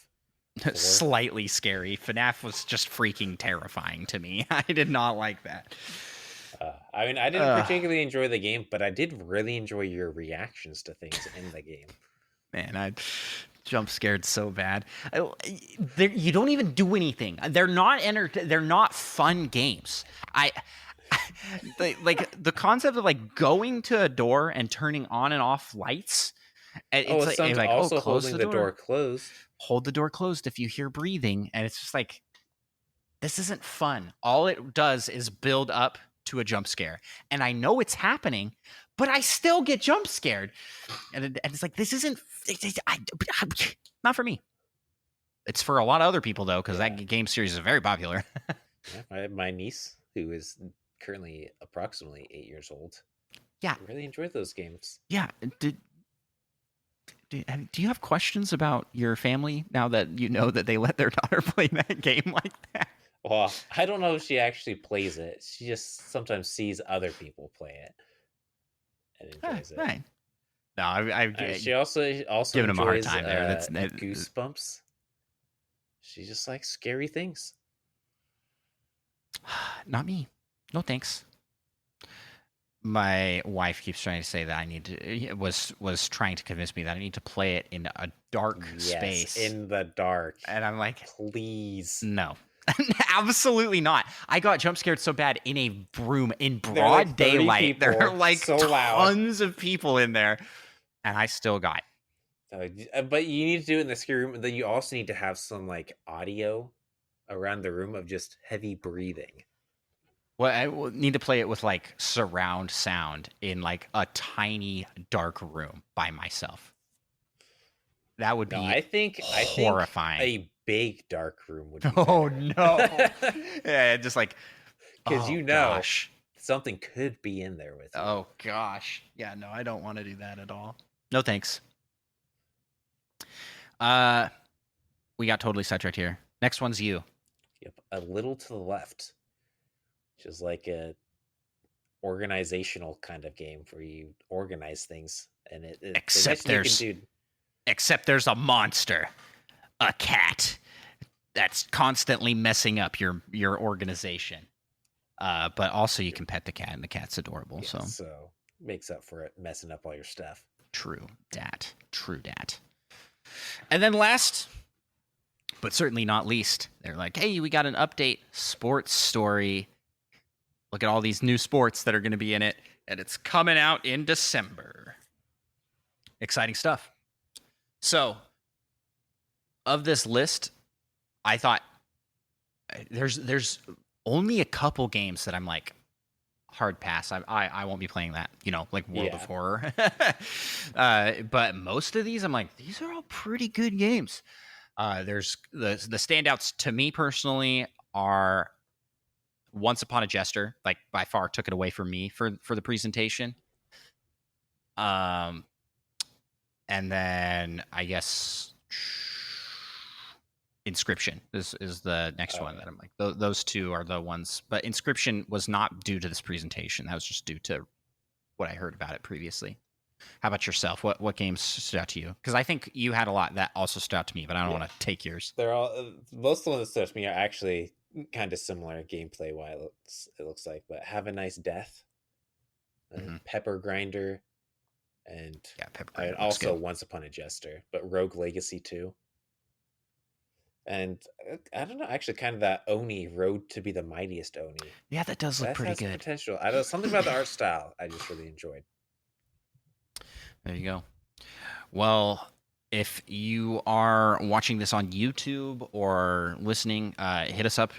4. Slightly scary. FNAF was just freaking terrifying to me. I did not like that. I mean, I didn't particularly enjoy the game, but I did really enjoy your reactions to things in the game. Man, I jump scared so bad. You don't even do anything. They're not fun games. Like the concept of like going to a door and turning on and off lights. It's like also close holding the door closed. Hold the door closed if you hear breathing, and it's just like, this isn't fun. All it does is build up to a jump scare, and I know it's happening, but I still get jump scared, and it's like, this isn't not for me. It's for a lot of other people though, because that game series is very popular. My niece, who is currently approximately 8 years old, really enjoyed those games. Yeah. Do you have questions about your family now that you know that they let their daughter play that game like that? Well, I don't know if she actually plays it. She just sometimes sees other people play it and enjoys it. Right. No, she also giving him a hard enjoys, time there. That's Goosebumps. She just likes scary things. Not me. No thanks. My wife keeps trying to say that I need to was trying to convince me that I need to play it in a dark space. In the dark. And I'm like, please. No. Absolutely not. I got jump scared so bad in a room in broad daylight. There are like so tons of people in there, and I still got. But you need to do it in the scary room. Then you also need to have some like audio around the room of just heavy breathing. Well, I will need to play it with like surround sound in like a tiny dark room by myself. That would be horrifying. I think a big dark room would be no. Yeah, just like, because gosh, something could be in there with you. Oh gosh. Yeah, no, I don't want to do that at all. No thanks. We got totally sidetracked here. Next one's you. Yep, a little to the left. Which is like a organizational kind of game where you organize things, and except there's a monster, a cat that's constantly messing up your organization. But also you can pet the cat, and the cat's adorable. Yeah, so makes up for it messing up all your stuff. True dat. And then last, but certainly not least, they're like, hey, we got an update, sports story. Look at all these new sports that are going to be in it, and it's coming out in December. Exciting stuff. So, of this list, I thought there's only a couple games that I'm like, hard pass. I won't be playing that, like World of Horror. But most of these, I'm like, these are all pretty good games. There's the standouts to me personally are Once Upon a Jester, like by far took it away from me for the presentation. And then I guess Inscription is the next one that I'm like, those two are the ones. But Inscription was not due to this presentation. That was just due to what I heard about it previously. How about yourself? What games stood out to you? Because I think you had a lot that also stood out to me, but I don't want to take yours. They're all most of the ones that stood out to me are actually kind of similar gameplay wise. It looks like, but Have a Nice Death, Pepper Grinder, and Pepper Grinder also good. Once Upon a Jester, but Rogue Legacy 2. And I don't know, actually, kind of that Oni Road to be the Mightiest Oni. Yeah, that does look That pretty has good. potential. I don't know, something about the art style I just really enjoyed. There you go. Well, if you are watching this on YouTube or listening, hit us up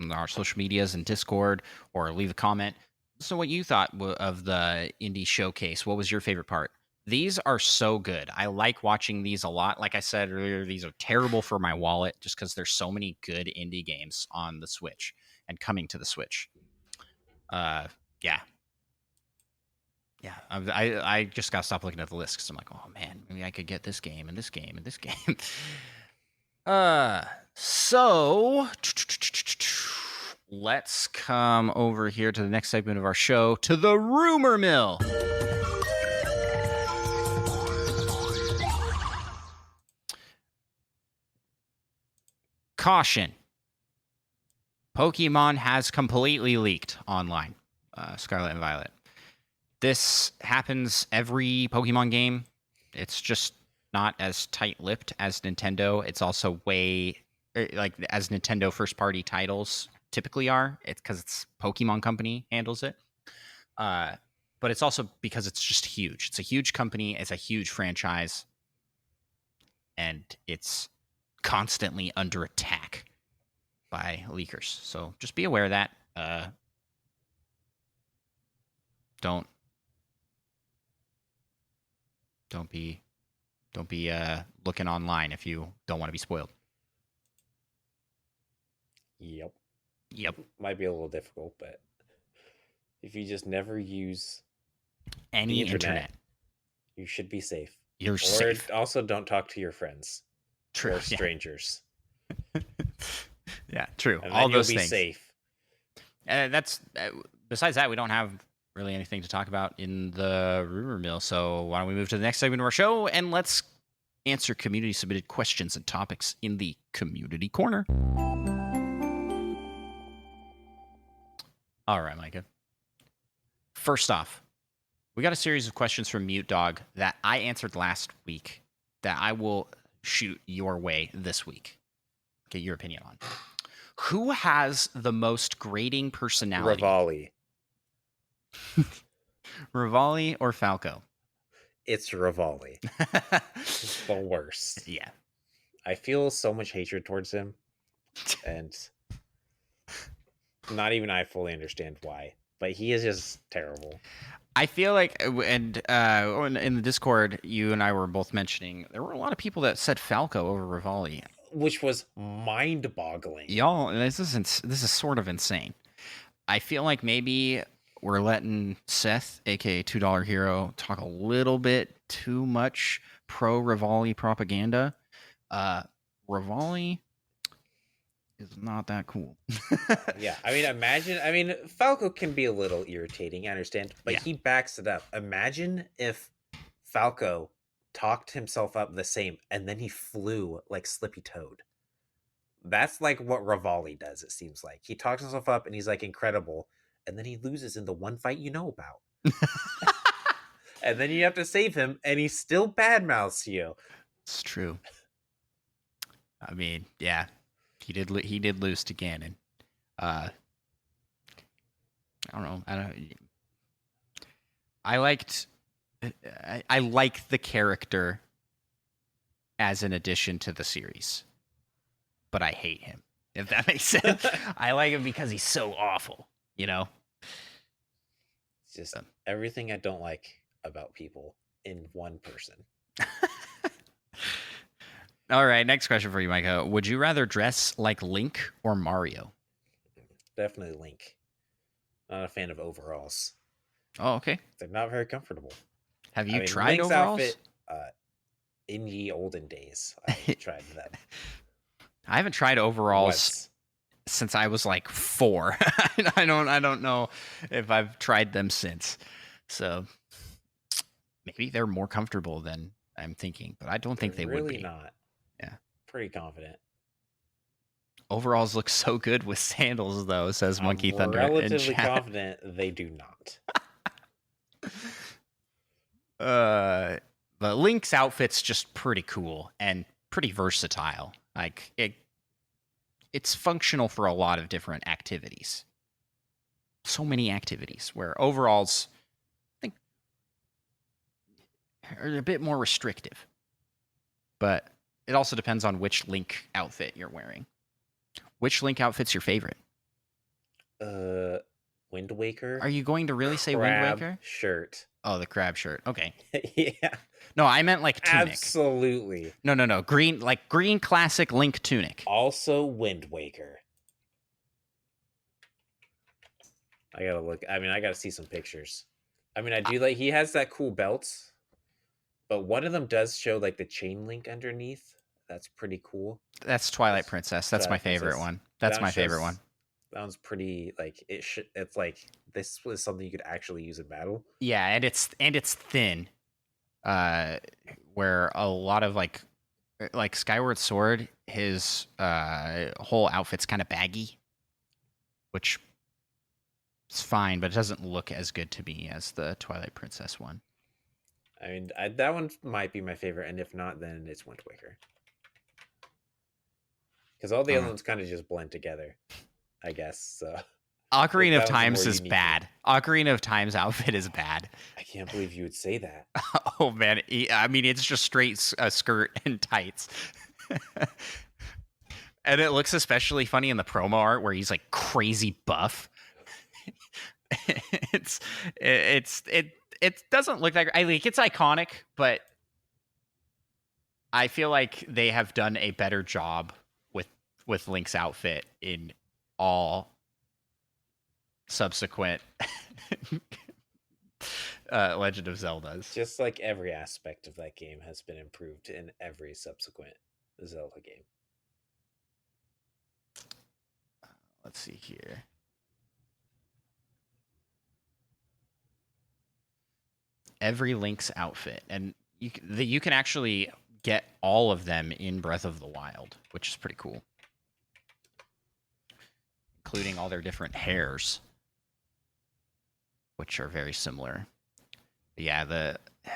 on our social medias and Discord, or leave a comment. So, what you thought of the indie showcase? What was your favorite part? These are so good. I like watching these a lot. Like I said earlier, these are terrible for my wallet just because there's so many good indie games on the Switch and coming to the Switch. Yeah, yeah, I just got to stop looking at the list because I'm like, oh man, maybe I could get this game and this game and this game. So let's come over here to the next segment of our show, to the rumor mill. Caution. Pokemon has completely leaked online. Scarlet and Violet. This happens every Pokemon game. It's just not as tight-lipped as Nintendo. It's also way like as Nintendo first-party titles typically are. It's because it's Pokemon Company handles it. But it's also because it's just huge. It's a huge company. It's a huge franchise, and it's constantly under attack by leakers. So just be aware of that. Don't be looking online if you don't want to be spoiled. Yep. Yep. Might be a little difficult, but if you just never use Any the internet, you should be safe. You're safe. Also, don't talk to your friends. True. Or strangers. Yeah, true. And all then those you'll be things. Safe. That's besides that, we don't have really anything to talk about in the rumor mill. So why don't we move to the next segment of our show and let's answer community submitted questions and topics in the community corner. All right, Micah. First off, we got a series of questions from Mute Dog that I answered last week that I will shoot your way this week. Get your opinion on. Who has the most grating personality? Rivali or Falco? It's Rivali. It's the worst. Yeah. I feel so much hatred towards him. And not even I fully understand why. But he is just terrible. I feel like, and in the Discord, you and I were both mentioning, there were a lot of people that said Falco over Rivali. Which was mind-boggling. Y'all, this is sort of insane. I feel like maybe we're letting Seth, aka $2 Hero, talk a little bit too much pro Rivali propaganda. Rivali is not that cool. Yeah, I mean, Falco can be a little irritating, I understand, but he backs it up. Imagine if Falco talked himself up the same and then he flew like Slippy Toad. That's like what Rivali does, it seems like. He talks himself up and he's like incredible, and then he loses in the one fight you know about. And then you have to save him, and he still badmouths you. It's true. I mean, yeah, he did lose to Ganon. I don't know. I like the character as an addition to the series, but I hate him, if that makes sense. I like him because he's so awful, you know? It's just everything I don't like about people in one person. All right, next question for you, Micah. Would you rather dress like Link or Mario? Definitely Link. Not a fan of overalls. Oh, okay. They're not very comfortable. Have you tried Link's overalls? Outfit, in ye olden days, I tried them. I haven't tried overalls since I was like 4. I don't know if I've tried them since. So maybe they're more comfortable than I'm thinking, but I don't think they would be. Really not. Yeah. Pretty confident. Overalls look so good with sandals, though, says Monkey Thunder. Relatively confident they do not. But Link's outfit's just pretty cool and pretty versatile. Like it's functional for a lot of different activities. So many activities where overalls, I think, are a bit more restrictive. But it also depends on which Link outfit you're wearing. Which Link outfit's your favorite? Wind Waker. Are you going to really say Wind Crab Waker? shirt. Oh, the crab shirt. Okay. Yeah. No, I meant like tunic. Absolutely. No. Green, like green classic Link tunic. Also Wind Waker. I gotta look. I mean, I gotta see some pictures. I mean, I do like he has that cool belt, but one of them does show like the chain link underneath. That's pretty cool. That's Twilight Princess. That's my favorite one. That's my favorite one. That one's pretty like it's like this was something you could actually use in battle. Yeah, and it's thin. Where a lot of like Skyward Sword, his whole outfit's kind of baggy, which is fine, but it doesn't look as good to me as the Twilight Princess one. I mean, that one might be my favorite, and if not, then it's Wind Waker. Because all the other ones kind of just blend together, I guess. So Ocarina of Time's is bad. Ocarina of Time's outfit is bad. I can't believe you would say that. Oh man, I mean it's just straight skirt and tights. And it looks especially funny in the promo art where he's like crazy buff. It doesn't look like, I think it's iconic, but I feel like they have done a better job with Link's outfit in all subsequent Legend of Zeldas. Just like every aspect of that game has been improved in every subsequent Zelda game. Let's see here. Every Link's outfit, and you can actually get all of them in Breath of the Wild, which is pretty cool, including all their different hairs, which are very similar. But yeah, I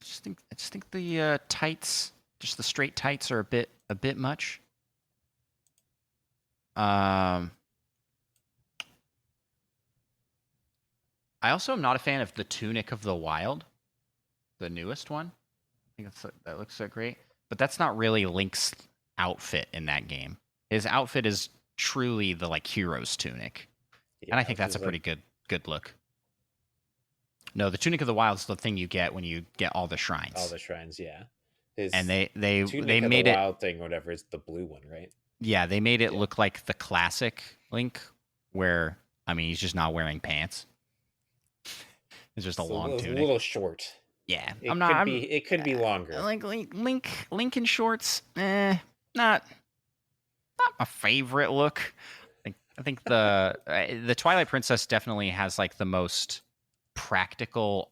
just think the tights, just the straight tights, are a bit much. I also am not a fan of the Tunic of the Wild, the newest one. I think that looks so great, but that's not really Link's outfit in that game. His outfit is truly the like hero's tunic, yeah, and I think that's a pretty good look. No, the Tunic of the Wild is the thing you get when you get all the shrines. All the shrines, yeah. And they Tunic made the it Wild thing, whatever. It's the blue one, right? Yeah, they made it look like the classic Link, where I mean he's just not wearing pants. It's just a long tunic. A little short. Yeah, it could be longer. Like Link in shorts, not my favorite look. I think the Twilight Princess definitely has like the most practical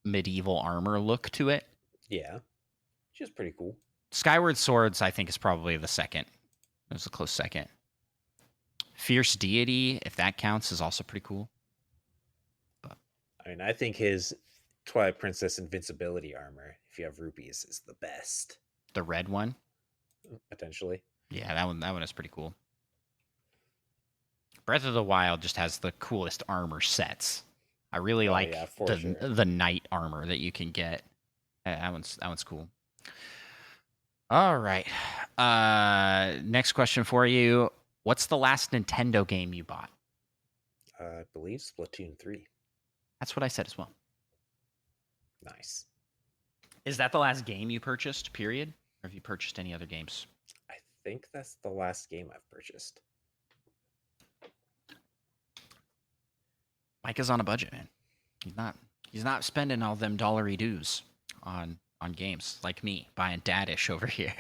medieval armor look to it. Yeah, which is pretty cool. Skyward Swords, I think, is probably the second. It was a close second. Fierce Deity, if that counts, is also pretty cool. I mean, I think his Twilight Princess invincibility armor, if you have rupees, is the best. The red one? Potentially. Yeah, that one is pretty cool. Breath of the Wild just has the coolest armor sets. I really like the knight armor that you can get. That one's cool. All right. Next question for you. What's the last Nintendo game you bought? I believe Splatoon 3. That's what I said as well. Nice. Is that the last game you purchased, period? Or have you purchased any other games? I think that's the last game I've purchased. Micah's on a budget, man. He's not spending all them dollary dues on games like me, buying dadish over here.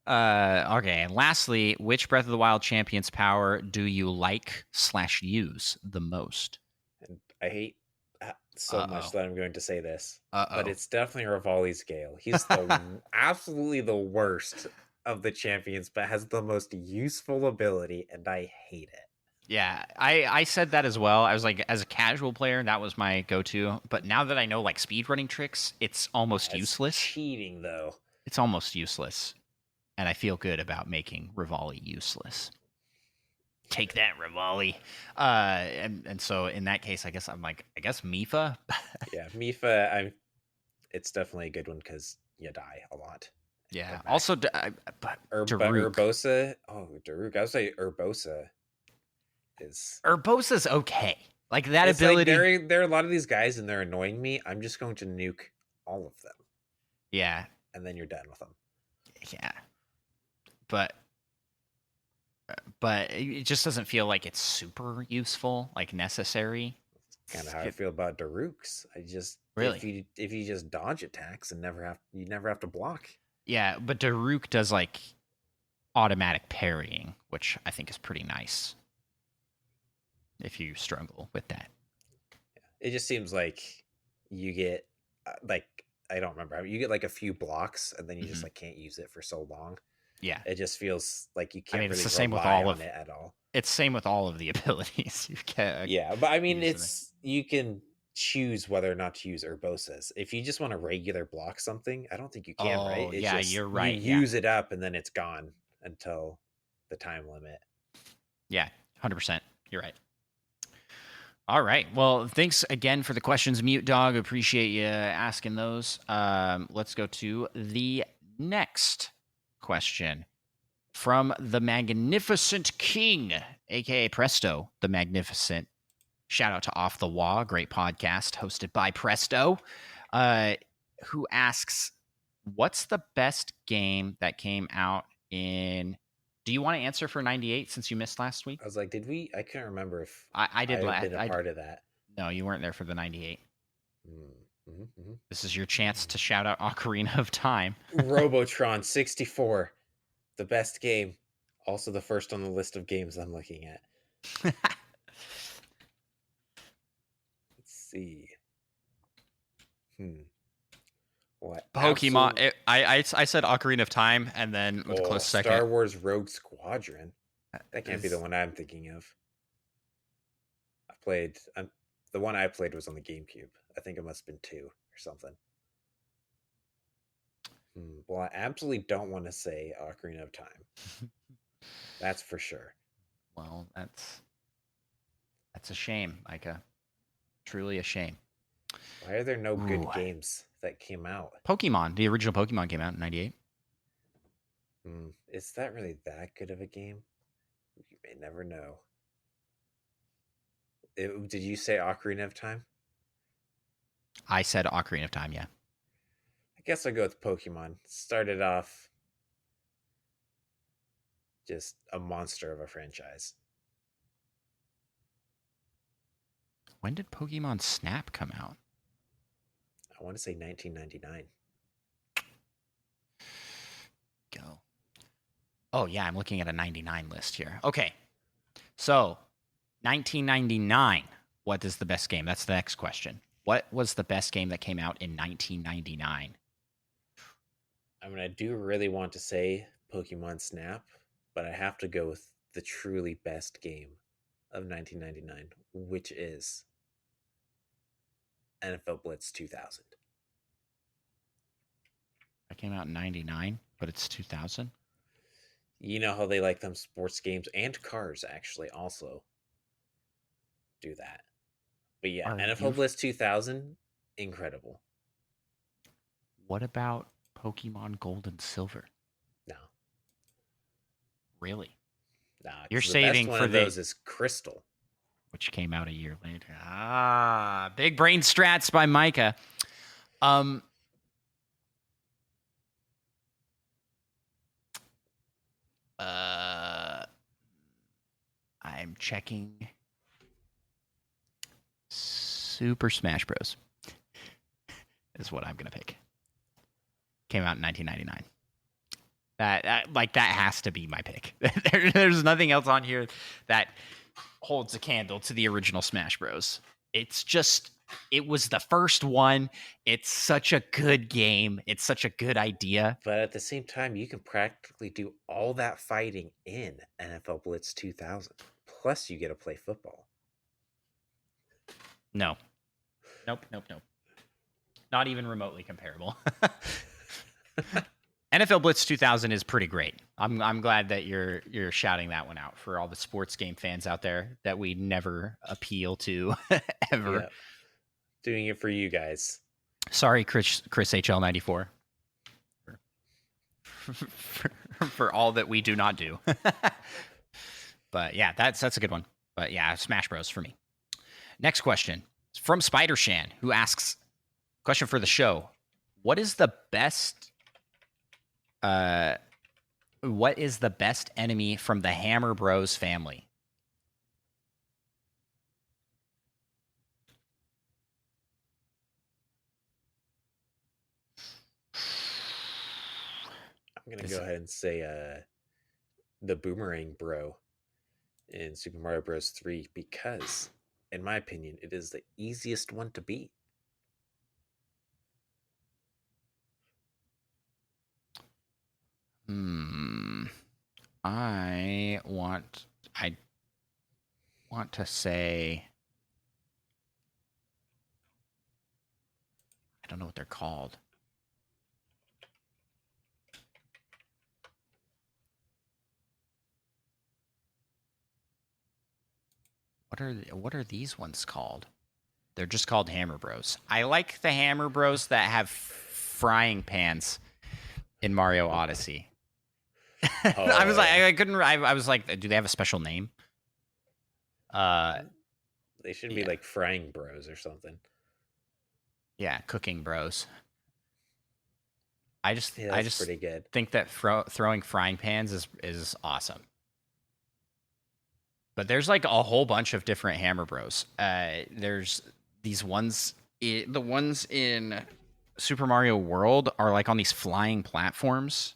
Okay, and lastly, which Breath of the Wild champion's power do you like/use the most? And I hate so much that I'm going to say this, Uh-oh. but it's definitely Rivali's Gale. He's absolutely the worst of the champions, but has the most useful ability, and I hate it. Yeah, I said that as well. I was like, as a casual player, that was my go-to. But now that I know like speedrunning tricks, it's almost useless. Cheating though. It's almost useless. and I feel good about making Rivali useless. Take that, Rivali. And so in that case, I guess Mifa. Yeah, Mifa. It's definitely a good one because you die a lot. Yeah. Come back. Also, but But Daruk. Urbosa. Oh, Daruk. I would say Urbosa is. Urbosa's okay. Like that It's ability. like there are a lot of these guys and they're annoying me. I'm just going to nuke all of them. Yeah. And then you're done with them. Yeah. But it just doesn't feel like it's super useful, like necessary. Kind of how I feel about Daruks. I just Really? if you just dodge attacks and you never have to block. Yeah, but Daruk does like automatic parrying, which I think is pretty nice. If you struggle with that. It just seems like you get like I don't remember. You get like a few blocks and then you just like can't use it for so long. Yeah. It just feels like you can't I mean, really it's the same with rely all on of it at all. It's same with all of the abilities. You can't. Yeah, but I mean, you can choose whether or not to use Urbosas. If you just want to regular block something, I don't think you can, right? Oh, It's yeah, just you're right. You use it up and then it's gone until the time limit. Yeah, 100%. You're right. All right. Well, thanks again for the questions, Mute Dog. Appreciate you asking those. Let's go to the next question from the Magnificent King, aka Presto the Magnificent. Shout out to Off the Wall, great podcast hosted by Presto, who asks, "What's the best game that came out in?" Do you want to answer for 98 since you missed last week? I was like, did we? I can't remember if I did I've last. been a part of that. No, you weren't there for the 98. Mm-hmm, mm-hmm. This is your chance to shout out Ocarina of Time. Robotron 64, the best game. Also the first on the list of games I'm looking at. Let's see. What? Pokemon. I said Ocarina of Time, and then with a close second, Star Wars Rogue Squadron. That can't be the one I'm thinking of. The one I played was on the GameCube. I think it must have been 2 or something. Well, I absolutely don't want to say Ocarina of Time. That's for sure. Well, that's a shame, Micah. Truly a shame. Why are there no good games that came out? Pokemon. The original Pokemon came out in 98. Is that really that good of a game? You may never know. Did you say Ocarina of Time? I said Ocarina of Time, yeah. I guess I'll go with Pokemon. Started off just a monster of a franchise. When did Pokemon Snap come out? I want to say 1999. Go. Oh, yeah, I'm looking at a 99 list here. Okay. So, 1999. What is the best game? That's the next question. What was the best game that came out in 1999? I mean, I do really want to say Pokemon Snap, but I have to go with the truly best game of 1999, which is NFL Blitz 2000. That came out in 99, but it's 2000. You know how they like them sports games and cars actually also do that. But yeah, NFL Blitz 2000, incredible. What about Pokemon Gold and Silver? No. Really? Nah, you're the saving best one for of those is Crystal, which came out a year later. Ah, big brain strats by Micah. I'm checking Super Smash Bros. Is what I'm gonna pick. Came out in 1999. That has to be my pick. There's nothing else on here that holds a candle to the original Smash Bros. It was the first one. It's such a good game. It's such a good idea. But at the same time, you can practically do all that fighting in NFL Blitz 2000. Plus, you get to play football. No. Nope. Not even remotely comparable. NFL Blitz 2000 is pretty great. I'm glad that you're shouting that one out for all the sports game fans out there that we never appeal to ever. Yeah, doing it for you guys. Sorry, Chris HL94. For all that we do not do. But yeah, that's a good one. But yeah, Smash Bros for me. Next question from Spider Shan, who asks, question for the show: what is the best enemy from the Hammer Bros family? I'm gonna go ahead and say the Boomerang Bro in Super Mario Bros. 3 because, in my opinion, it is the easiest one to beat. I want to say, I don't know what they're called. What are these ones called? They're just called Hammer Bros. I like the Hammer Bros that have frying pans in Mario Odyssey. I was like, I couldn't. I was like, do they have a special name? They should be like Frying Bros or something. Yeah, Cooking Bros. I just pretty good. think that throwing frying pans is awesome. But there's like a whole bunch of different Hammer Bros. There's these ones. The ones in Super Mario World are like on these flying platforms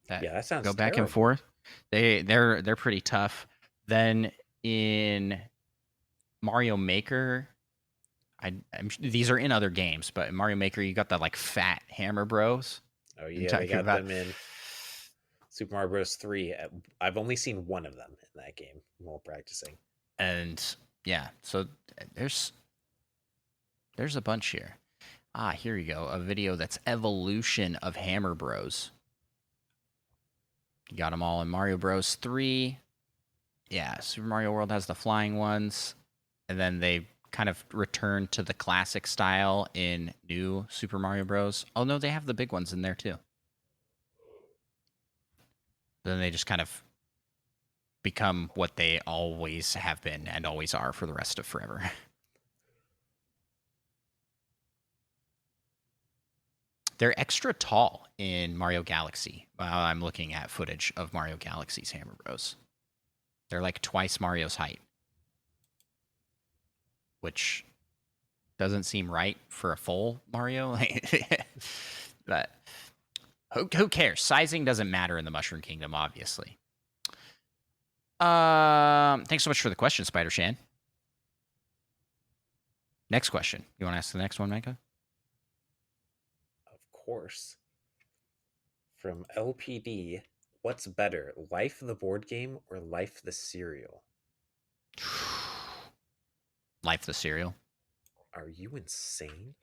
that sounds go back terrible. and forth. They're pretty tough. Then in Mario Maker, these are in other games, but in Mario Maker you got the like fat Hammer Bros. Oh yeah, they got them in Super Mario Bros. 3. I've only seen one of them in that game while practicing. And yeah, so there's a bunch here. Here you go. A video that's evolution of Hammer Bros. You got them all in Mario Bros. 3. Yeah, Super Mario World has the flying ones. And then they kind of return to the classic style in new Super Mario Bros. Oh, no, they have the big ones in there, too. Then they just kind of become what they always have been and always are for the rest of forever. They're extra tall in Mario Galaxy. I'm looking at footage of Mario Galaxy's Hammer Bros. They're like twice Mario's height, which doesn't seem right for a full Mario. But who cares? Sizing doesn't matter in the Mushroom Kingdom, obviously. Thanks so much for the question, Spider Shan. Next question. You want to ask the next one, Micah? Of course. From LPD, what's better, Life the board game or Life the cereal? Life the cereal. Are you insane?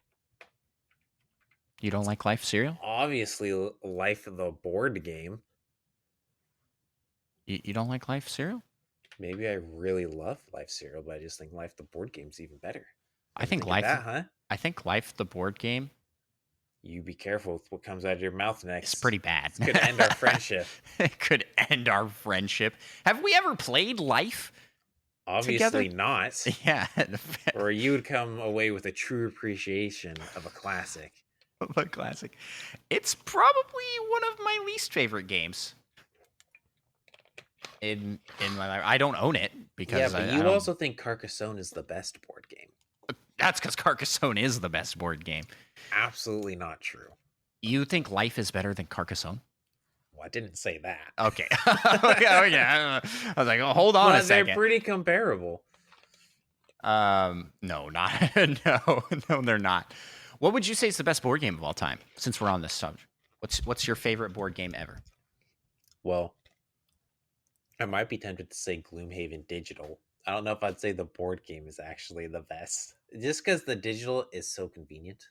You don't like Life cereal? Obviously, Life the board game. You don't like Life cereal? Maybe I really love Life cereal, but I just think Life the board game's even better. I think Life the board game. You be careful with what comes out of your mouth next. It's pretty bad. It could end our friendship. It could end our friendship. Have we ever played Life? Obviously together? not. Yeah. Or you would come away with a true appreciation of a classic. A classic. It's probably one of my least favorite games. In my life, I don't own it because you also think Carcassonne is the best board game. That's because Carcassonne is the best board game. Absolutely not true. You think Life is better than Carcassonne? Well, I didn't say that. Okay. Oh yeah. I was like, oh, hold on a second. They're pretty comparable. No, not no, they're not. What would you say is the best board game of all time? Since we're on this subject, what's your favorite board game ever? Well, I might be tempted to say Gloomhaven Digital. I don't know if I'd say the board game is actually the best. Just because the digital is so convenient.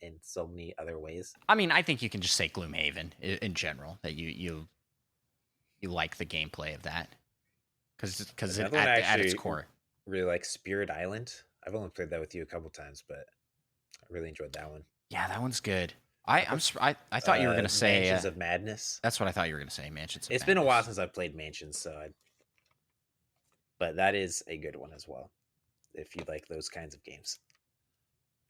in so many other ways. I mean, I think you can just say Gloomhaven in general, that you like the gameplay of that, because Another one I at its actually core. really like, Spirit Island. I've only played that with you a couple times, but I really enjoyed that one. Yeah, that one's good. I thought you were gonna say Mansions of Madness. that's what I thought you were gonna say. Mansions of It's Madness. been a while since I've played Mansions, but that is a good one as well, if you like those kinds of games.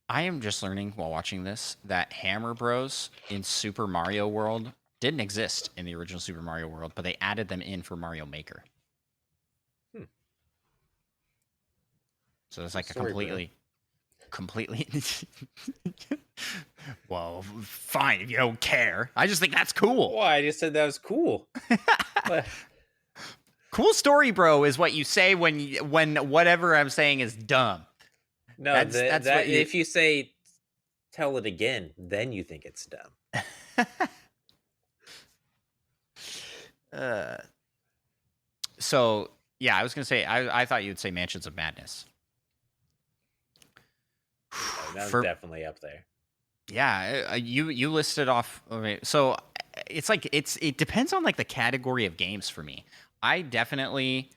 I am just learning while watching this that Hammer Bros in Super Mario World didn't exist in the original Super Mario World, but they added them in for Mario Maker. So it's like Sorry, completely. Well, fine if you don't care. I just think that's cool. Well, I just said that was cool. Cool story, bro, is what you say when whatever I'm saying is dumb. No, That's what if you say tell it again, then you think it's dumb. So yeah, I was gonna say I thought you'd say Mansions of Madness. That's definitely up there. Yeah, you listed off. Okay, so it's like it depends on like the category of games for me. I definitely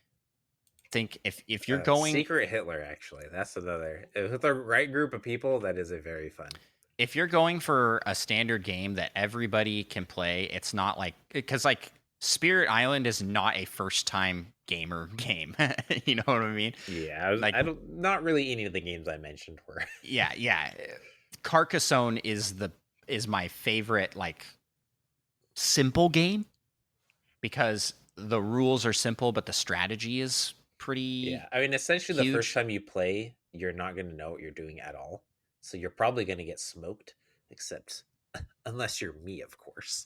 think if you're going Secret Hitler, actually, that's another with the right group of people, that is a very fun. If you're going for a standard game that everybody can play, it's not like because like Spirit Island is not a first time gamer game. You know what I mean? Yeah, Like, I don't. Not really any of the games I mentioned were. Yeah. Carcassonne is my favorite like simple game because the rules are simple, but the strategy is pretty. Yeah, I mean, essentially, huge. the first time you play, you're not going to know what you're doing at all, so you're probably going to get smoked. Except, unless you're me, of course.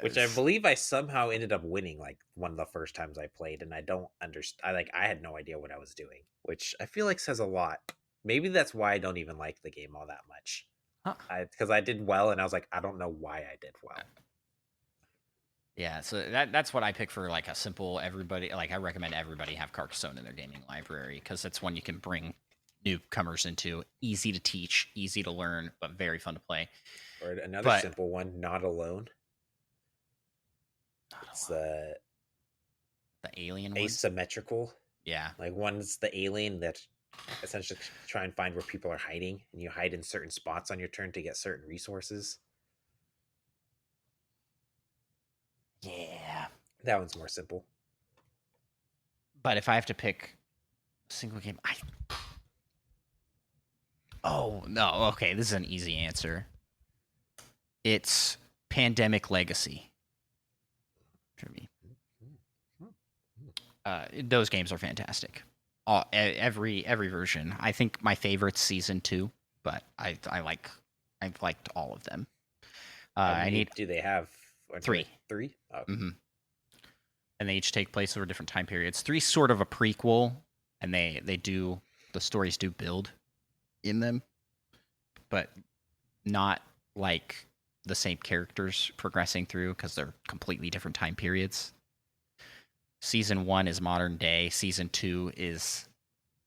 Which I believe I somehow ended up winning like one of the first times I played, and I don't understand. I had no idea what I was doing, which I feel like says a lot. Maybe that's why I don't even like the game all that much. Because I did well, and I was like, I don't know why I did well. Yeah, so that's what I pick for like a simple everybody. Like I recommend everybody have Carcassonne in their gaming library because it's one you can bring newcomers into. Easy to teach, easy to learn, but very fun to play. Or another simple one, Not Alone. It's the alien one? Asymmetrical. Yeah. Like one's the alien that essentially try and find where people are hiding, and you hide in certain spots on your turn to get certain resources. Yeah. That one's more simple. But if I have to pick a single game, Oh, no. Okay, this is an easy answer. It's Pandemic Legacy for me. Those games are fantastic. Every version. I think my favorite's Season 2, but I've liked all of them. Do they have 3? 3? Oh. Mm-hmm. And they each take place over different time periods. 3's sort of a prequel, and the stories do build in them, but not like the same characters progressing through because they're completely different time periods. Season 1 is modern day, Season 2 is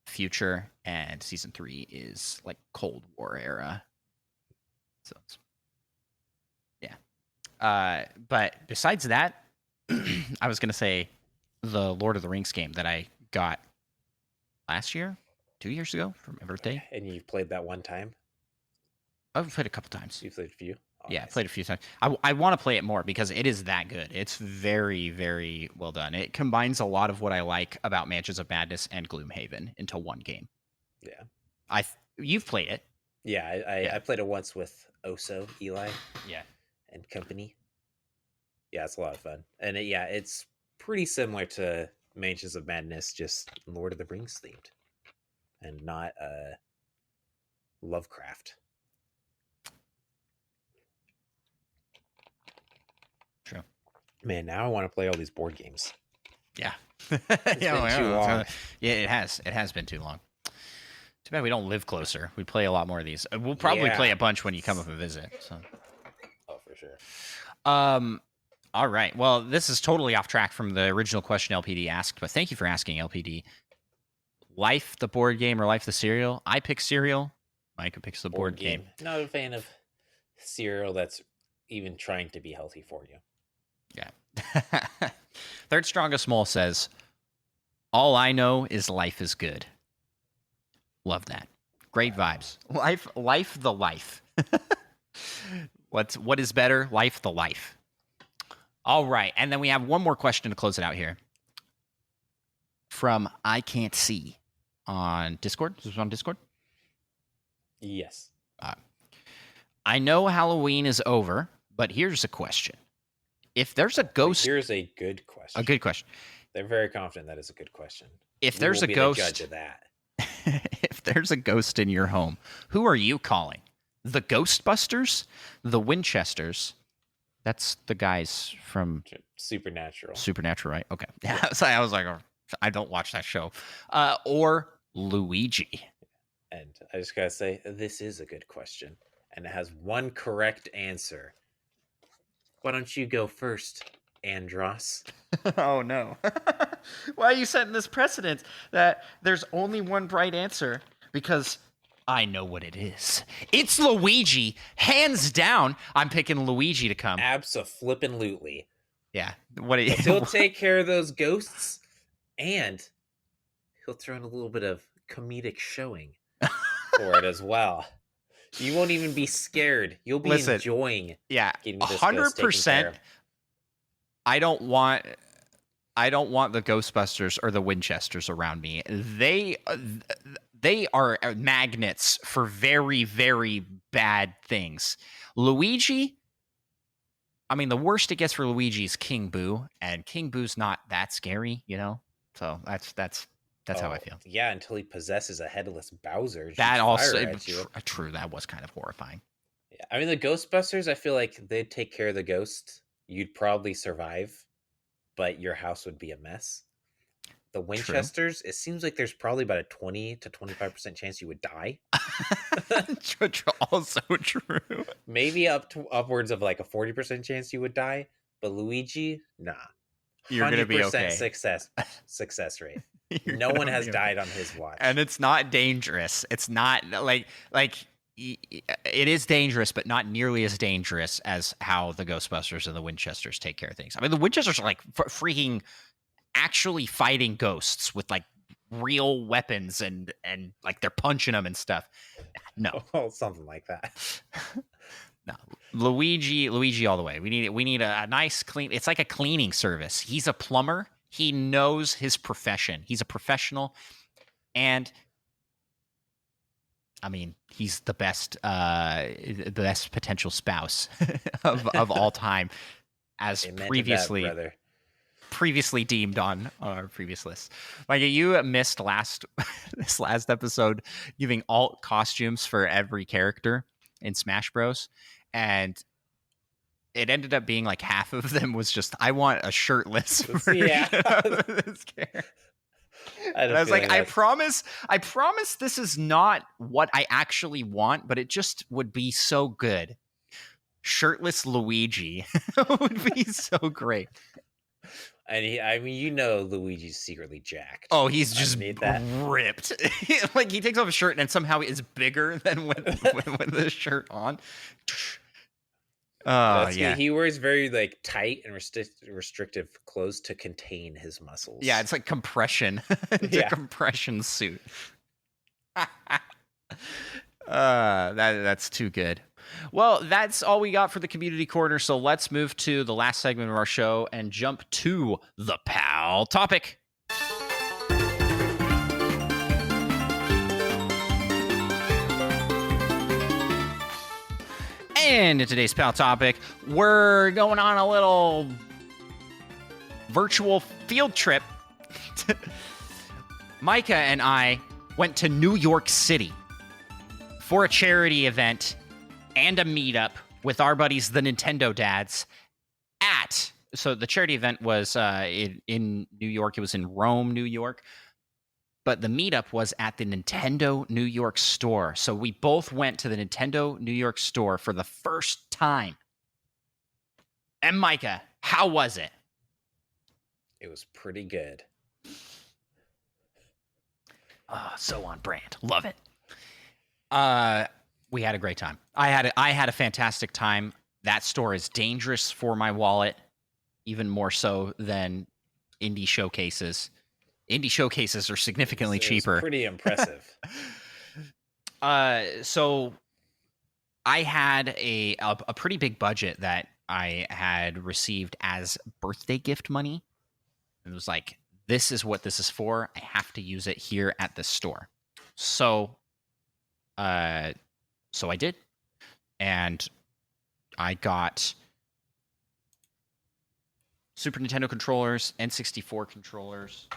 future, and Season 3 is like Cold War era. So, yeah. But besides that, I was going to say the Lord of the Rings game that I got last year, 2 years ago for my birthday. And you played that one time? I've played a couple times. You played a few? Oh, yeah, nice. Played a few times. I want to play it more because it is that good. It's very, very well done. It combines a lot of what I like about Mansions of Madness and Gloomhaven into one game. Yeah. You've played it. Yeah, I played it once with Oso, Eli. Yeah. And company. Yeah, it's a lot of fun. And it's pretty similar to Mansions of Madness, just Lord of the Rings themed. And not Lovecraft. True. Man, now I want to play all these board games. Yeah. It's been too long. Yeah, it has. It has been too long. Too bad we don't live closer. We play a lot more of these. We'll probably play a bunch when you come up and visit. So. Oh, for sure. All right. Well, this is totally off track from the original question LPD asked, but thank you for asking, LPD. Life the board game or Life the cereal? I pick cereal. Micah picks the board game. Not a fan of cereal that's even trying to be healthy for you. Yeah. Third Strongest Mole says, all I know is life is good. Love that. Great vibes. Life the life. What is better? Life the life. All right. And then we have one more question to close it out here. From I Can't See on Discord. This was on Discord? Yes. I know Halloween is over, but here's a question. If there's a ghost... Here's a good question. A good question. They're very confident that is a good question. If there's a ghost... the judge of that. If there's a ghost in your home, who are you calling? The Ghostbusters? The Winchesters? That's the guys from... Supernatural. Supernatural, right? Okay. Yeah. So I was like, oh, I don't watch that show. Or Luigi. And I just gotta say, this is a good question. And it has one correct answer. Why don't you go first, Andross? Oh, no. Why are you setting this precedent that there's only one right answer? Because I know what it is. It's Luigi. Hands down, I'm picking Luigi to come. Abso-flippin-lutely. Yeah. He'll take care of those ghosts, and he'll throw in a little bit of comedic showing for it as well. You won't even be scared. You'll be enjoying. Yeah, getting this 100%. I don't want the Ghostbusters or the Winchesters around me. They are magnets for very, very bad things. Luigi, I mean, the worst it gets for Luigi is King Boo, and King Boo's not that scary, you know. So that's how I feel. Yeah, until he possesses a headless Bowser. That also true. That was kind of horrifying. Yeah, I mean, the Ghostbusters, I feel like they'd take care of the ghost. You'd probably survive, but your house would be a mess. The Winchesters, It seems like there's probably about a 20 to 25% chance you would die. Also true. Maybe upwards of like a 40% chance you would die. But Luigi, nah. You're gonna be okay. Success rate. No one has died on his watch. And it's not dangerous. It's not like it is dangerous, but not nearly as dangerous as how the Ghostbusters and the Winchesters take care of things. I mean, the Winchesters are like freaking actually fighting ghosts with like real weapons and like they're punching them and stuff. No. Oh, something like that. No. Luigi all the way. We need a nice clean. It's like a cleaning service. He's a plumber. He knows his profession. He's a professional, and I mean, he's the best potential spouse of all time, as previously deemed on our previous list. Like you missed this last episode giving alt costumes for every character in Smash Bros. And it ended up being like half of them was just, I want a shirtless version of this character. And I was like, I promise this is not what I actually want, but it just would be so good. Shirtless Luigi would be so great. And Luigi's secretly jacked. Oh, he's just ripped. Like he takes off his shirt and somehow is bigger than with the shirt on. Yeah. He wears very like tight and restrictive clothes to contain his muscles. Yeah, it's like compression. It's a compression suit. That's too good. Well, that's all we got for the community corner. So let's move to the last segment of our show and jump to the pal topic. And in today's pal topic, we're going on a little virtual field trip. Micah and I went to New York City for a charity event and a meetup with our buddies, the Nintendo Dads, so the charity event was in New York. It was in Rome, New York. But the meetup was at the Nintendo New York store. So we both went to the Nintendo New York store for the first time. And Micah, how was it? It was pretty good. Oh, so on brand. Love it. We had a great time. I had a fantastic time. That store is dangerous for my wallet, even more so than indie showcases. Indie showcases are significantly It was cheaper. pretty impressive. So I had a pretty big budget that I had received as birthday gift money. It was like, this is what this is for. I have to use it here at the store. So I did, and I got Super Nintendo controllers, N64 controllers.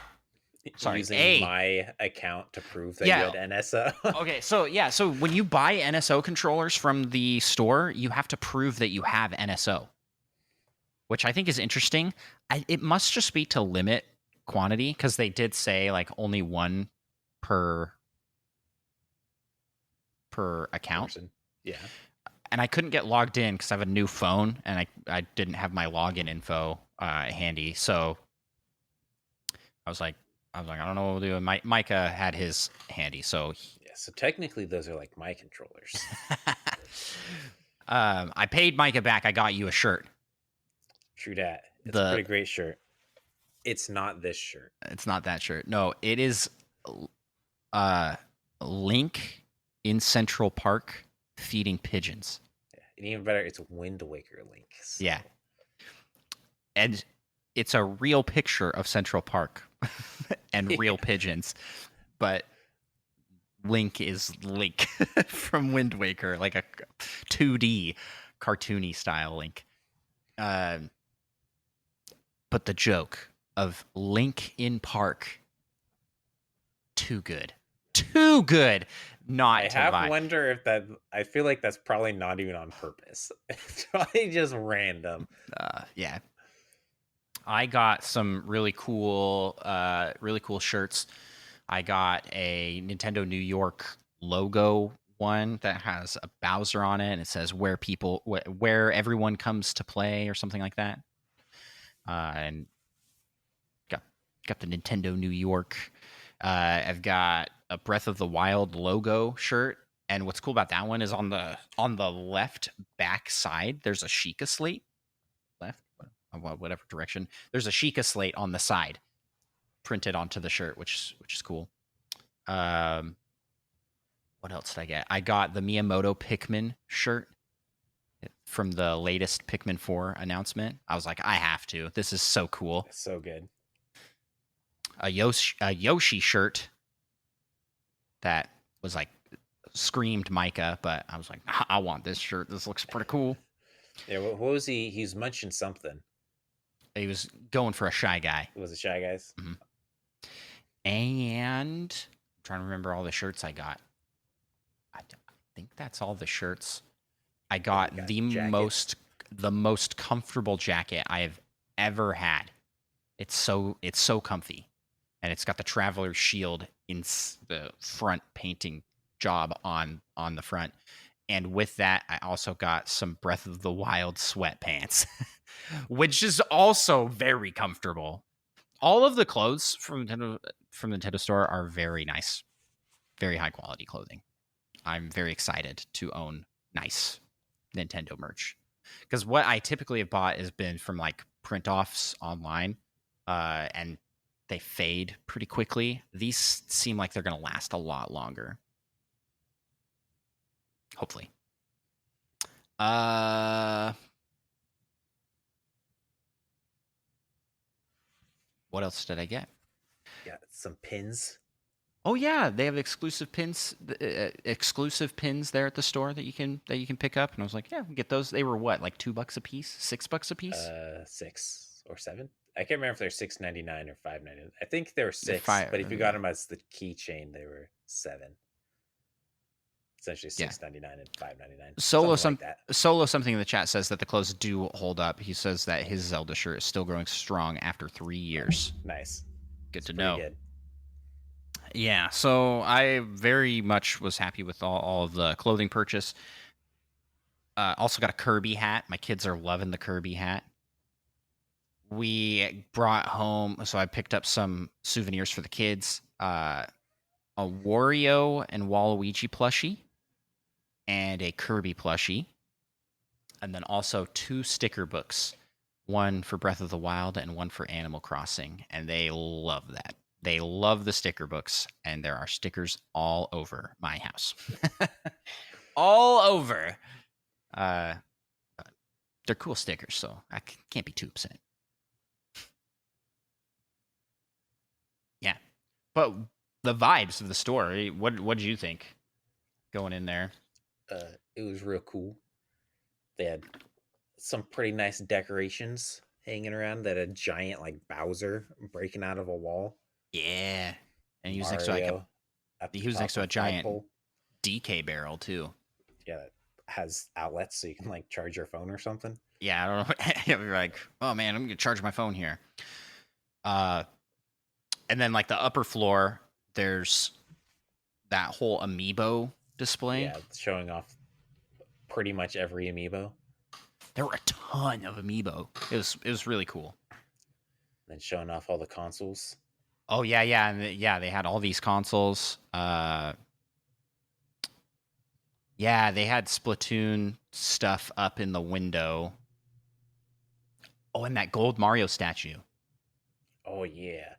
Sorry, Using my account to prove that you had NSO. Okay, so when you buy NSO controllers from the store, you have to prove that you have NSO, which I think is interesting. It must just be to limit quantity, because they did say like only one per account. Person. Yeah. And I couldn't get logged in because I have a new phone, and I didn't have my login info handy. So I was like, I don't know what we'll do. And Micah had his handy, so Yeah. So technically, those are like my controllers. I paid Micah back. I got you a shirt. True that. It's a pretty great shirt. It's not this shirt. It's not that shirt. No, it is Link in Central Park feeding pigeons. Yeah. And even better, it's Wind Waker Link. So. Yeah. And it's a real picture of Central Park and real pigeons, but Link is Link from Wind Waker, like a 2D cartoony style Link. But the joke of Link in Park, too good not I to have buy. wonder if that. I feel like that's probably not even on purpose. It's probably just random. Yeah. I got some really cool shirts. I got a Nintendo New York logo one that has a Bowser on it, and it says where everyone comes to play, or something like that. And got the Nintendo New York. I've got a Breath of the Wild logo shirt, and what's cool about that one is on the left back side, there's a Sheikah slate. Left, whatever direction. There's a Sheikah slate on the side, printed onto the shirt, which is cool. What else did I get? I got the Miyamoto Pikmin shirt from the latest Pikmin 4 announcement. I was like, I have to. This is so cool. It's so good. A Yoshi shirt that was like screamed Micah, but I was like, I want this shirt. This looks pretty cool. Yeah, what was he? He's munching something. He was going for a Shy Guy. Was it Shy Guys? Mm-hmm. And I'm trying to remember all the shirts I got. I think that's all the shirts. I got the most comfortable jacket I have ever had. It's so comfy, and it's got the Traveler's Shield in the front painting job on the front. And with that, I also got some Breath of the Wild sweatpants, which is also very comfortable. All of the clothes from Nintendo Store are very nice, very high quality clothing. I'm very excited to own nice Nintendo merch, because what I typically have bought has been from like print offs online, and they fade pretty quickly. These seem like they're going to last a lot longer. Hopefully. What else did I get? Got some pins. Oh yeah, they have exclusive pins there at the store that you can pick up. And I was like, yeah, we get those. They were what, like $2 a piece, $6 a piece? 6 or 7. I can't remember if they're $6.99 or $5.99. I think they were 6, but if you got them as the keychain, they were 7. Essentially $6.99 and $5.99. Solo something in the chat says that the clothes do hold up. He says that his Zelda shirt is still growing strong after 3 years. Nice. Good to know. Good. Yeah, so I very much was happy with all of the clothing purchase. Also got a Kirby hat. My kids are loving the Kirby hat. We brought home, so I picked up some souvenirs for the kids. A Wario and Waluigi plushie. and a Kirby plushie, and then also 2 sticker books, one for Breath of the Wild and one for Animal Crossing, and they love that. They love the sticker books, and there are stickers all over my house. All over. They're cool stickers, so I can't be too upset. Yeah. But the vibes of the store, what did you think going in there? It was real cool. They had some pretty nice decorations hanging around. That a giant like Bowser breaking out of a wall. Yeah. And he was next Mario to at the he was top next to a of the giant flagpole. DK barrel too. Yeah, that has outlets so you can like charge your phone or something. Yeah, I don't know. You're like, oh man, I'm gonna charge my phone here. And then like the upper floor, there's that whole amiibo display. Yeah, showing off pretty much every amiibo. There were a ton of amiibo. It was really cool. Then showing off all the consoles. Oh yeah, and they had all these consoles. Yeah, they had Splatoon stuff up in the window. Oh, and that gold Mario statue. Oh yeah.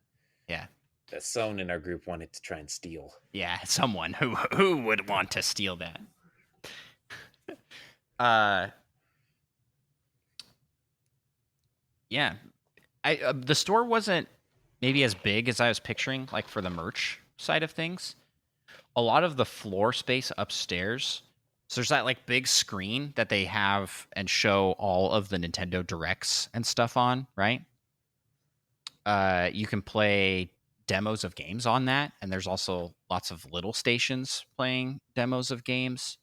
Yeah. That someone in our group wanted to try and steal. Yeah, someone who would want to steal that. Yeah. The store wasn't maybe as big as I was picturing, like for the merch side of things. A lot of the floor space upstairs. So there's that like big screen that they have and show all of the Nintendo Directs and stuff on, right? You can play demos of games on that, and there's also lots of little stations playing demos of games.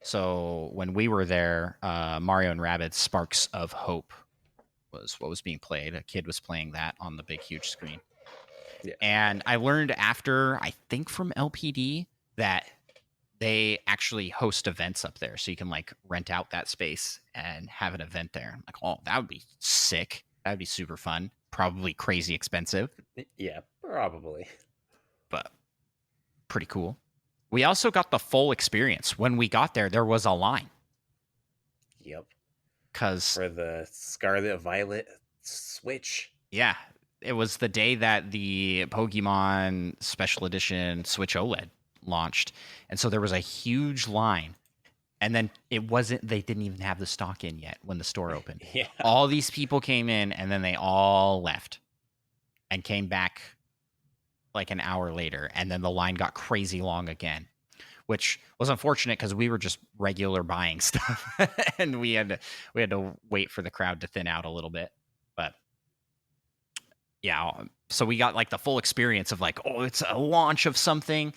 So when we were there, Mario and Rabbids Sparks of Hope was what was being played. A kid was playing that on the big, huge screen. Yeah. And I learned after, I think from LPD, that they actually host events up there. So you can like rent out that space and have an event there. I'm like, oh, that would be sick. That would be super fun. Probably crazy expensive. Yeah, probably. But pretty cool. We also got the full experience. When we got there was a line. Yep. Because for the Scarlet Violet Switch. Yeah. It was the day that the Pokemon Special Edition Switch OLED launched. And so there was a huge line. And then they didn't even have the stock in yet when the store opened. Yeah. All these people came in and then they all left and came back like an hour later. And then the line got crazy long again, which was unfortunate because we were just regular buying stuff and we had to wait for the crowd to thin out a little bit. But yeah, so we got like the full experience of like, oh, it's a launch of something.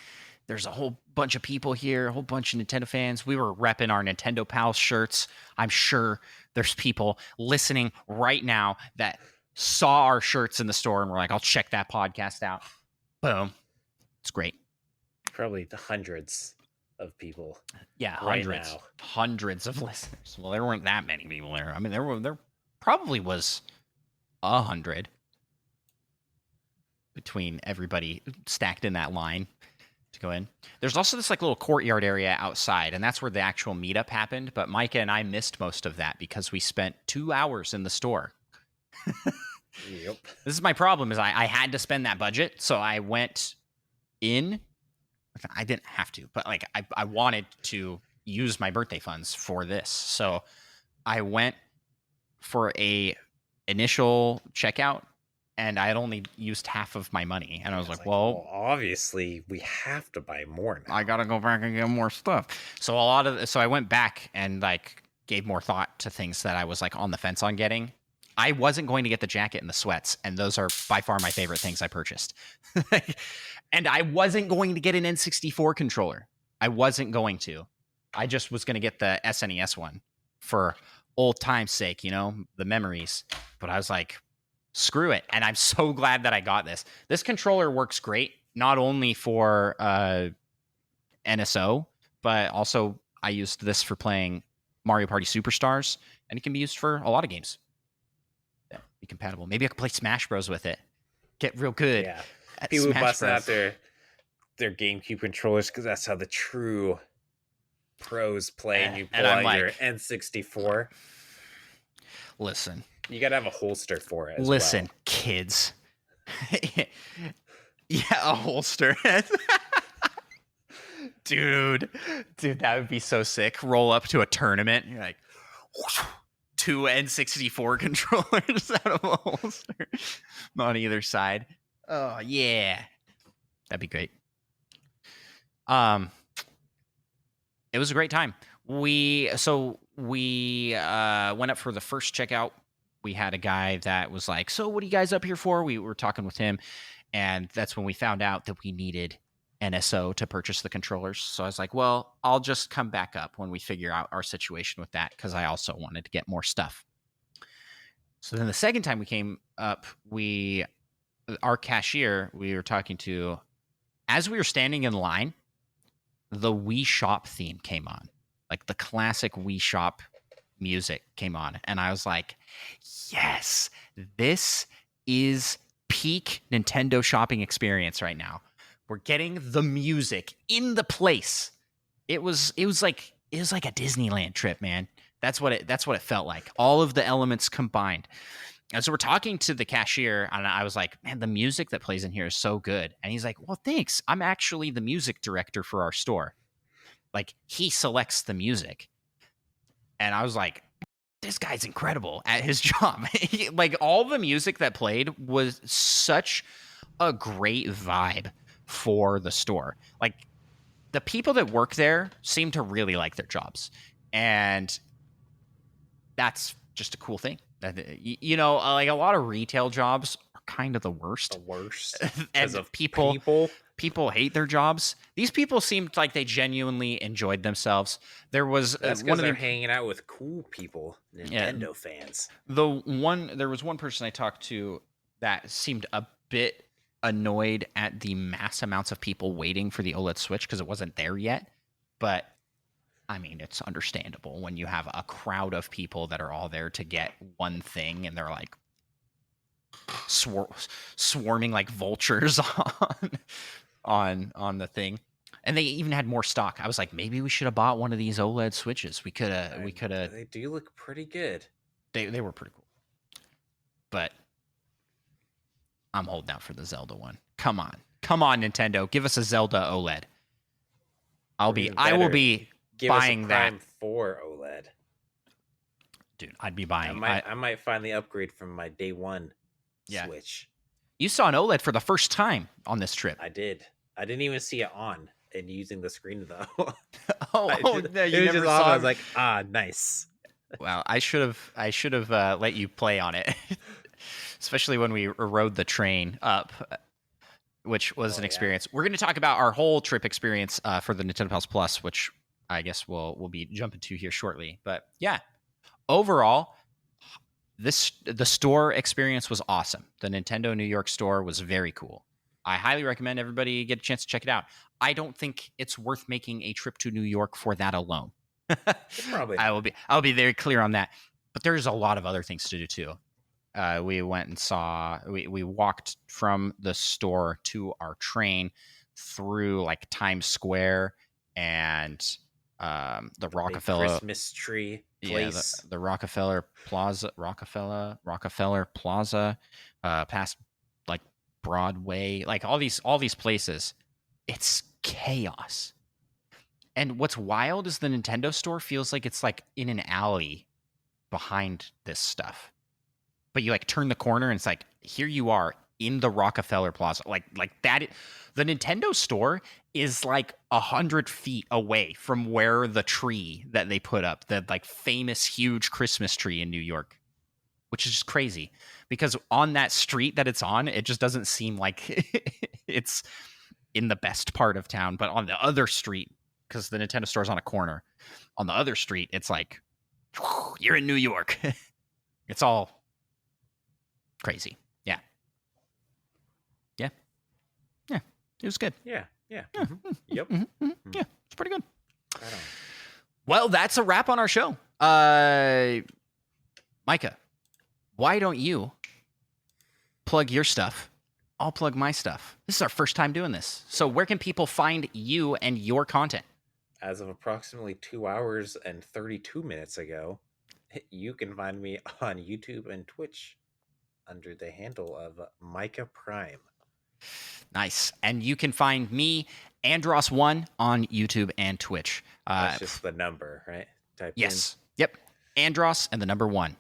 There's a whole bunch of people here, a whole bunch of Nintendo fans. We were repping our Nintendo Pals shirts. I'm sure there's people listening right now that saw our shirts in the store and were like, I'll check that podcast out. Boom. It's great. Probably hundreds of people. Yeah, right hundreds. Now. Hundreds of listeners. Well, there weren't that many people there. I mean, there probably was 100 between everybody stacked in that line to go in. There's also this like little courtyard area outside, and that's where the actual meetup happened. But Micah and I missed most of that because we spent 2 hours in the store. Yep. This is my problem: is I had to spend that budget, so I went in. I didn't have to, but like I wanted to use my birthday funds for this, so I went for a initial checkout. And I had only used half of my money. And I was like, well, obviously we have to buy more now. I got to go back and get more stuff. So I went back and like gave more thought to things that I was like on the fence on getting. I wasn't going to get the jacket and the sweats. And those are by far my favorite things I purchased. And I wasn't going to get an N64 controller. I wasn't going to. I just was going to get the SNES one for old time's sake, the memories. But I was like, screw it. And I'm so glad that I got this. This controller works great, not only for NSO, but also I used this for playing Mario Party Superstars, and it can be used for a lot of games. Yeah, be compatible. Maybe I could play Smash Bros with it. Get real good. Yeah. At People Smash busting Bros. out their GameCube controllers because that's how the true pros play and you pull And I'm out your like- N64. Listen, You gotta have a holster for it as listen, well. kids. Yeah, a holster. Dude, that would be so sick. Roll up to a tournament. You're like, two N64 controllers out of a holster on either side. Oh yeah, that'd be great. It was a great time. We went up for the first checkout. We had a guy that was like, "So what are you guys up here for?" We were talking with him, and that's when we found out that we needed NSO to purchase the controllers. So I was like, "Well, I'll just come back up when we figure out our situation with that, because I also wanted to get more stuff." So then the second time we came up, our cashier we were talking to, as we were standing in line, the Wii Shop theme came on, like the classic Wii Shop music came on, and I was like, yes, this is peak Nintendo shopping experience right now. We're getting the music in the place. It was like a Disneyland trip, man. That's what it felt like. All of the elements combined. And so we're talking to the cashier, and I was like, man, the music that plays in here is so good. And he's like, well, thanks. I'm actually the music director for our store. Like, he selects the music. And I was like, this guy's incredible at his job. Like, all the music that played was such a great vibe for the store. Like, the people that work there seem to really like their jobs. And that's just a cool thing. You know, like a lot of retail jobs are kind of the worst. The worst. And Of people hate their jobs. These people seemed like they genuinely enjoyed themselves. There was That's because they're hanging out with cool people, Nintendo fans. There was one person I talked to that seemed a bit annoyed at the mass amounts of people waiting for the OLED Switch because it wasn't there yet. But I mean, it's understandable when you have a crowd of people that are all there to get one thing, and they're like swarming like vultures on the thing. And they even had more stock. I was like, maybe we should have bought one of these OLED Switches. We could have. They do look pretty good. They were pretty cool. But I'm holding out for the Zelda one. Come on, Nintendo, give us a Zelda OLED. I will be buying that. Prime 4 OLED. Dude, I'd be buying. I might finally upgrade from my day one Switch. You saw an OLED for the first time on this trip. I did. I didn't even see it on and using the screen though. No, you never saw. I was like, nice. Well, I should have let you play on it, especially when we rode the train up, which was an experience. We're going to talk about our whole trip experience for the Nintendo Pals Plus, which I guess we'll be jumping to here shortly. But yeah, overall, the store experience was awesome. The Nintendo New York store was very cool. I highly recommend everybody get a chance to check it out. I don't think it's worth making a trip to New York for that alone. Probably. I'll be very clear on that. But there's a lot of other things to do too. We went and we walked from the store to our train through like Times Square and the Rockefeller Christmas tree place. Yeah, the Rockefeller Plaza, past like Broadway, like all these places. It's chaos. And what's wild is the Nintendo store feels like it's like in an alley behind this stuff. But you like turn the corner and it's like, here you are in the Rockefeller Plaza. Like that. The Nintendo store is like 100 feet away from where the tree that they put up, the like famous huge Christmas tree in New York, which is just crazy because on that street that it's on, it just doesn't seem like it's in the best part of town. But on the other street, because the Nintendo store is on a corner, on the other street, it's like, you're in New York. It's all crazy. Yeah. It was good. Yeah. Mm-hmm. Yep. Mm-hmm. Yeah, it's pretty good. Right on. Well, that's a wrap on our show. Micah, why don't you plug your stuff? I'll plug my stuff. This is our first time doing this. So where can people find you and your content? as of approximately 2 hours and 32 minutes ago, you can find me on YouTube and Twitch under the handle of Micah Prime. Nice. And you can find me, Andross1, on YouTube and Twitch. That's just the number, right? Yes. Yep. Andross and the number 1.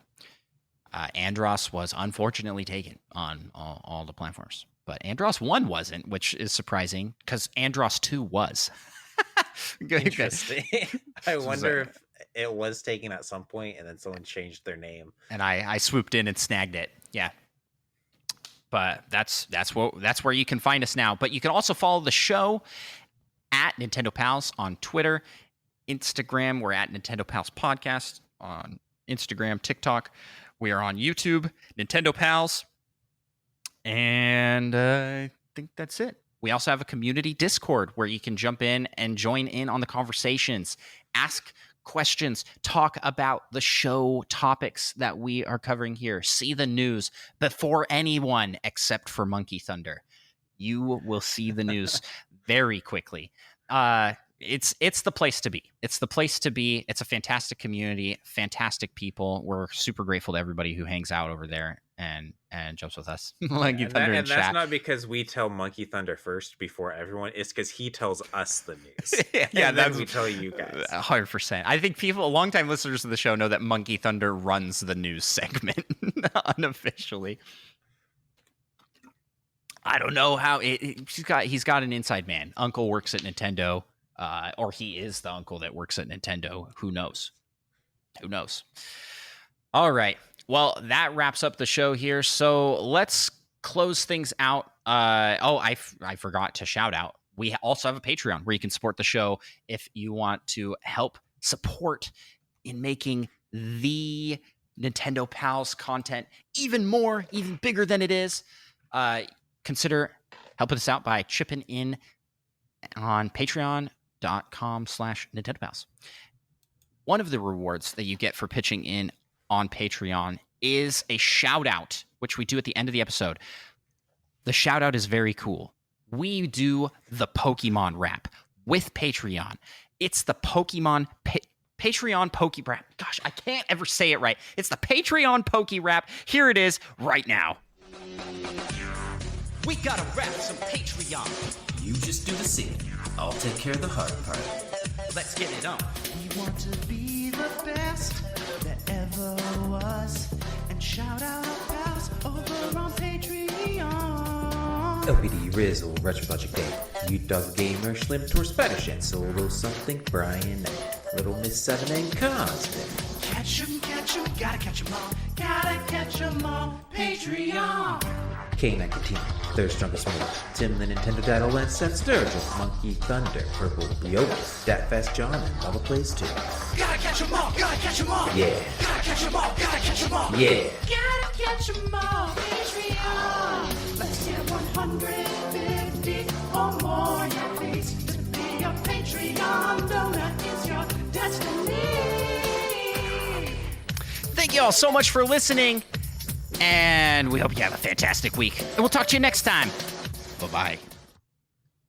Andross was unfortunately taken on all the platforms, but Andross 1 wasn't, which is surprising because Andross 2 was. Interesting. I wonder if it was taken at some point and then someone changed their name. And I swooped in and snagged it. Yeah. But that's where you can find us now. But you can also follow the show at Nintendo Pals on Twitter, Instagram. We're at Nintendo Pals Podcast on Instagram, TikTok. We are on YouTube, Nintendo Pals. And I think that's it. We also have a community Discord where you can jump in and join in on the conversations, ask questions, talk about the show topics that we are covering here, see the news before anyone except for Monkey Thunder. You will see the news very quickly. It's the place to be. It's the place to be. It's a fantastic community, fantastic people. We're super grateful to everybody who hangs out over there and jumps with us. Monkey Thunder and that's chat. not because we tell Monkey Thunder first before everyone. It's because he tells us the news. Yeah, that's we tell you guys. 100%. I think longtime listeners of the show know that Monkey Thunder runs the news segment unofficially. I don't know how he's got an inside man. Uncle works at Nintendo, or he is the uncle that works at Nintendo. Who knows? Who knows? All right. Well, that wraps up the show here. So let's close things out. I forgot to shout out. We also have a Patreon where you can support the show if you want to help support in making the Nintendo Pals content even bigger than it is. Consider helping us out by chipping in on patreon.com/Nintendo Pals. One of the rewards that you get for pitching in on Patreon is a shout out, which we do at the end of the episode. The shout out is very cool. We do the Pokemon rap with Patreon. It's the Pokemon Patreon Poke Rap. Gosh, I can't ever say it right. It's the Patreon Poke Rap. Here it is right now. We gotta rap some Patreon. You just do the singing. I'll take care of the hard part. Let's get it on. We want to be the best that ever was. And shout out our pals over on Patreon. LPD, Rizzle, Retro Logic Day, U-Dog Gamer, Slim Tour, Spanish, and Solo Something, Brian, Little Miss 7, and Cosmic. Catch 'em, gotta catch 'em all. Gotta catch 'em all. Patreon. K-Mac and Team, Third Strongest Move, Tim the Nintendo Dad, and Seth Sturgill, Monkey Thunder, Purple Yoda, Dat John, and Lava Plays 2. Gotta catch 'em all. Gotta catch 'em all. Yeah. Gotta catch 'em all. Gotta catch 'em all. Yeah. Gotta catch 'em all. Patreon. Let's get 150 or more, yeah, please. To be a Patreon donor is your destiny. Thank you all so much for listening. And we hope you have a fantastic week. And we'll talk to you next time. Bye-bye.